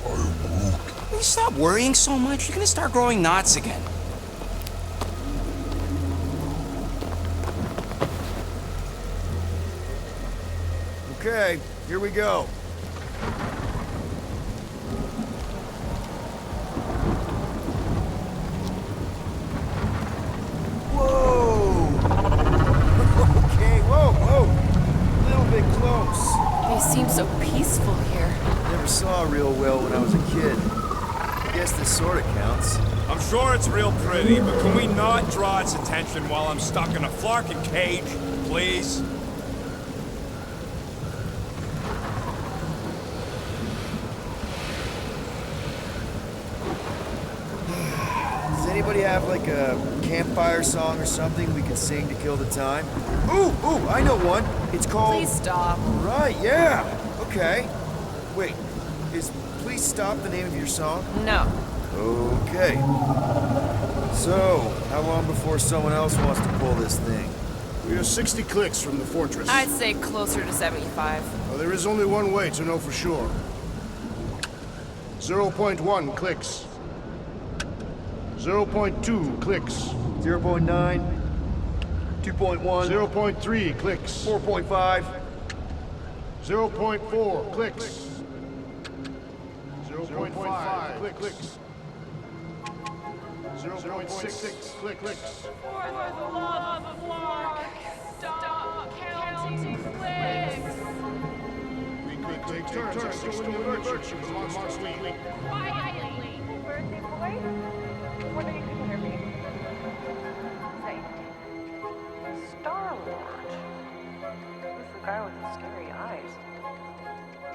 [SPEAKER 4] Will you stop worrying so much? You're gonna start growing knots again.
[SPEAKER 1] Okay, here we go. Whoa! Okay, whoa! A little bit close.
[SPEAKER 7] They seem so peaceful here.
[SPEAKER 1] Never saw real well when I was a kid. guess this sorta counts.
[SPEAKER 10] I'm sure it's real pretty, but can we not draw its attention while I'm stuck in a flarkin' cage, please?
[SPEAKER 1] Does anybody have like a campfire song or something we could sing to kill the time? Ooh, I know one. It's called...
[SPEAKER 7] Please stop.
[SPEAKER 1] Right, yeah. Okay. Wait, is Please Stop the name of your song?
[SPEAKER 7] No.
[SPEAKER 1] Okay. So, how long before someone else wants to pull this thing?
[SPEAKER 11] We are 60 clicks from the fortress.
[SPEAKER 7] I'd say closer to 75.
[SPEAKER 11] Well, there is only one way to know for sure. 0.1 clicks. 0.2 clicks.
[SPEAKER 1] 0.9, 2.1,
[SPEAKER 11] 0.3 clicks.
[SPEAKER 1] 4.5.
[SPEAKER 11] 0.4 clicks. 0.5 clicks. 0.6 clicks.
[SPEAKER 7] For the love of Mark, stop counting clicks.
[SPEAKER 11] We could take turns escorting the merchant from Mark's wing.
[SPEAKER 7] Quietly.
[SPEAKER 12] Birthday boy? Wonder you couldn't hear me. Say, Star-Lord. Who's the guy with the scary eyes?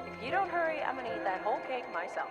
[SPEAKER 12] If you don't hurry, I'm gonna eat that whole cake myself.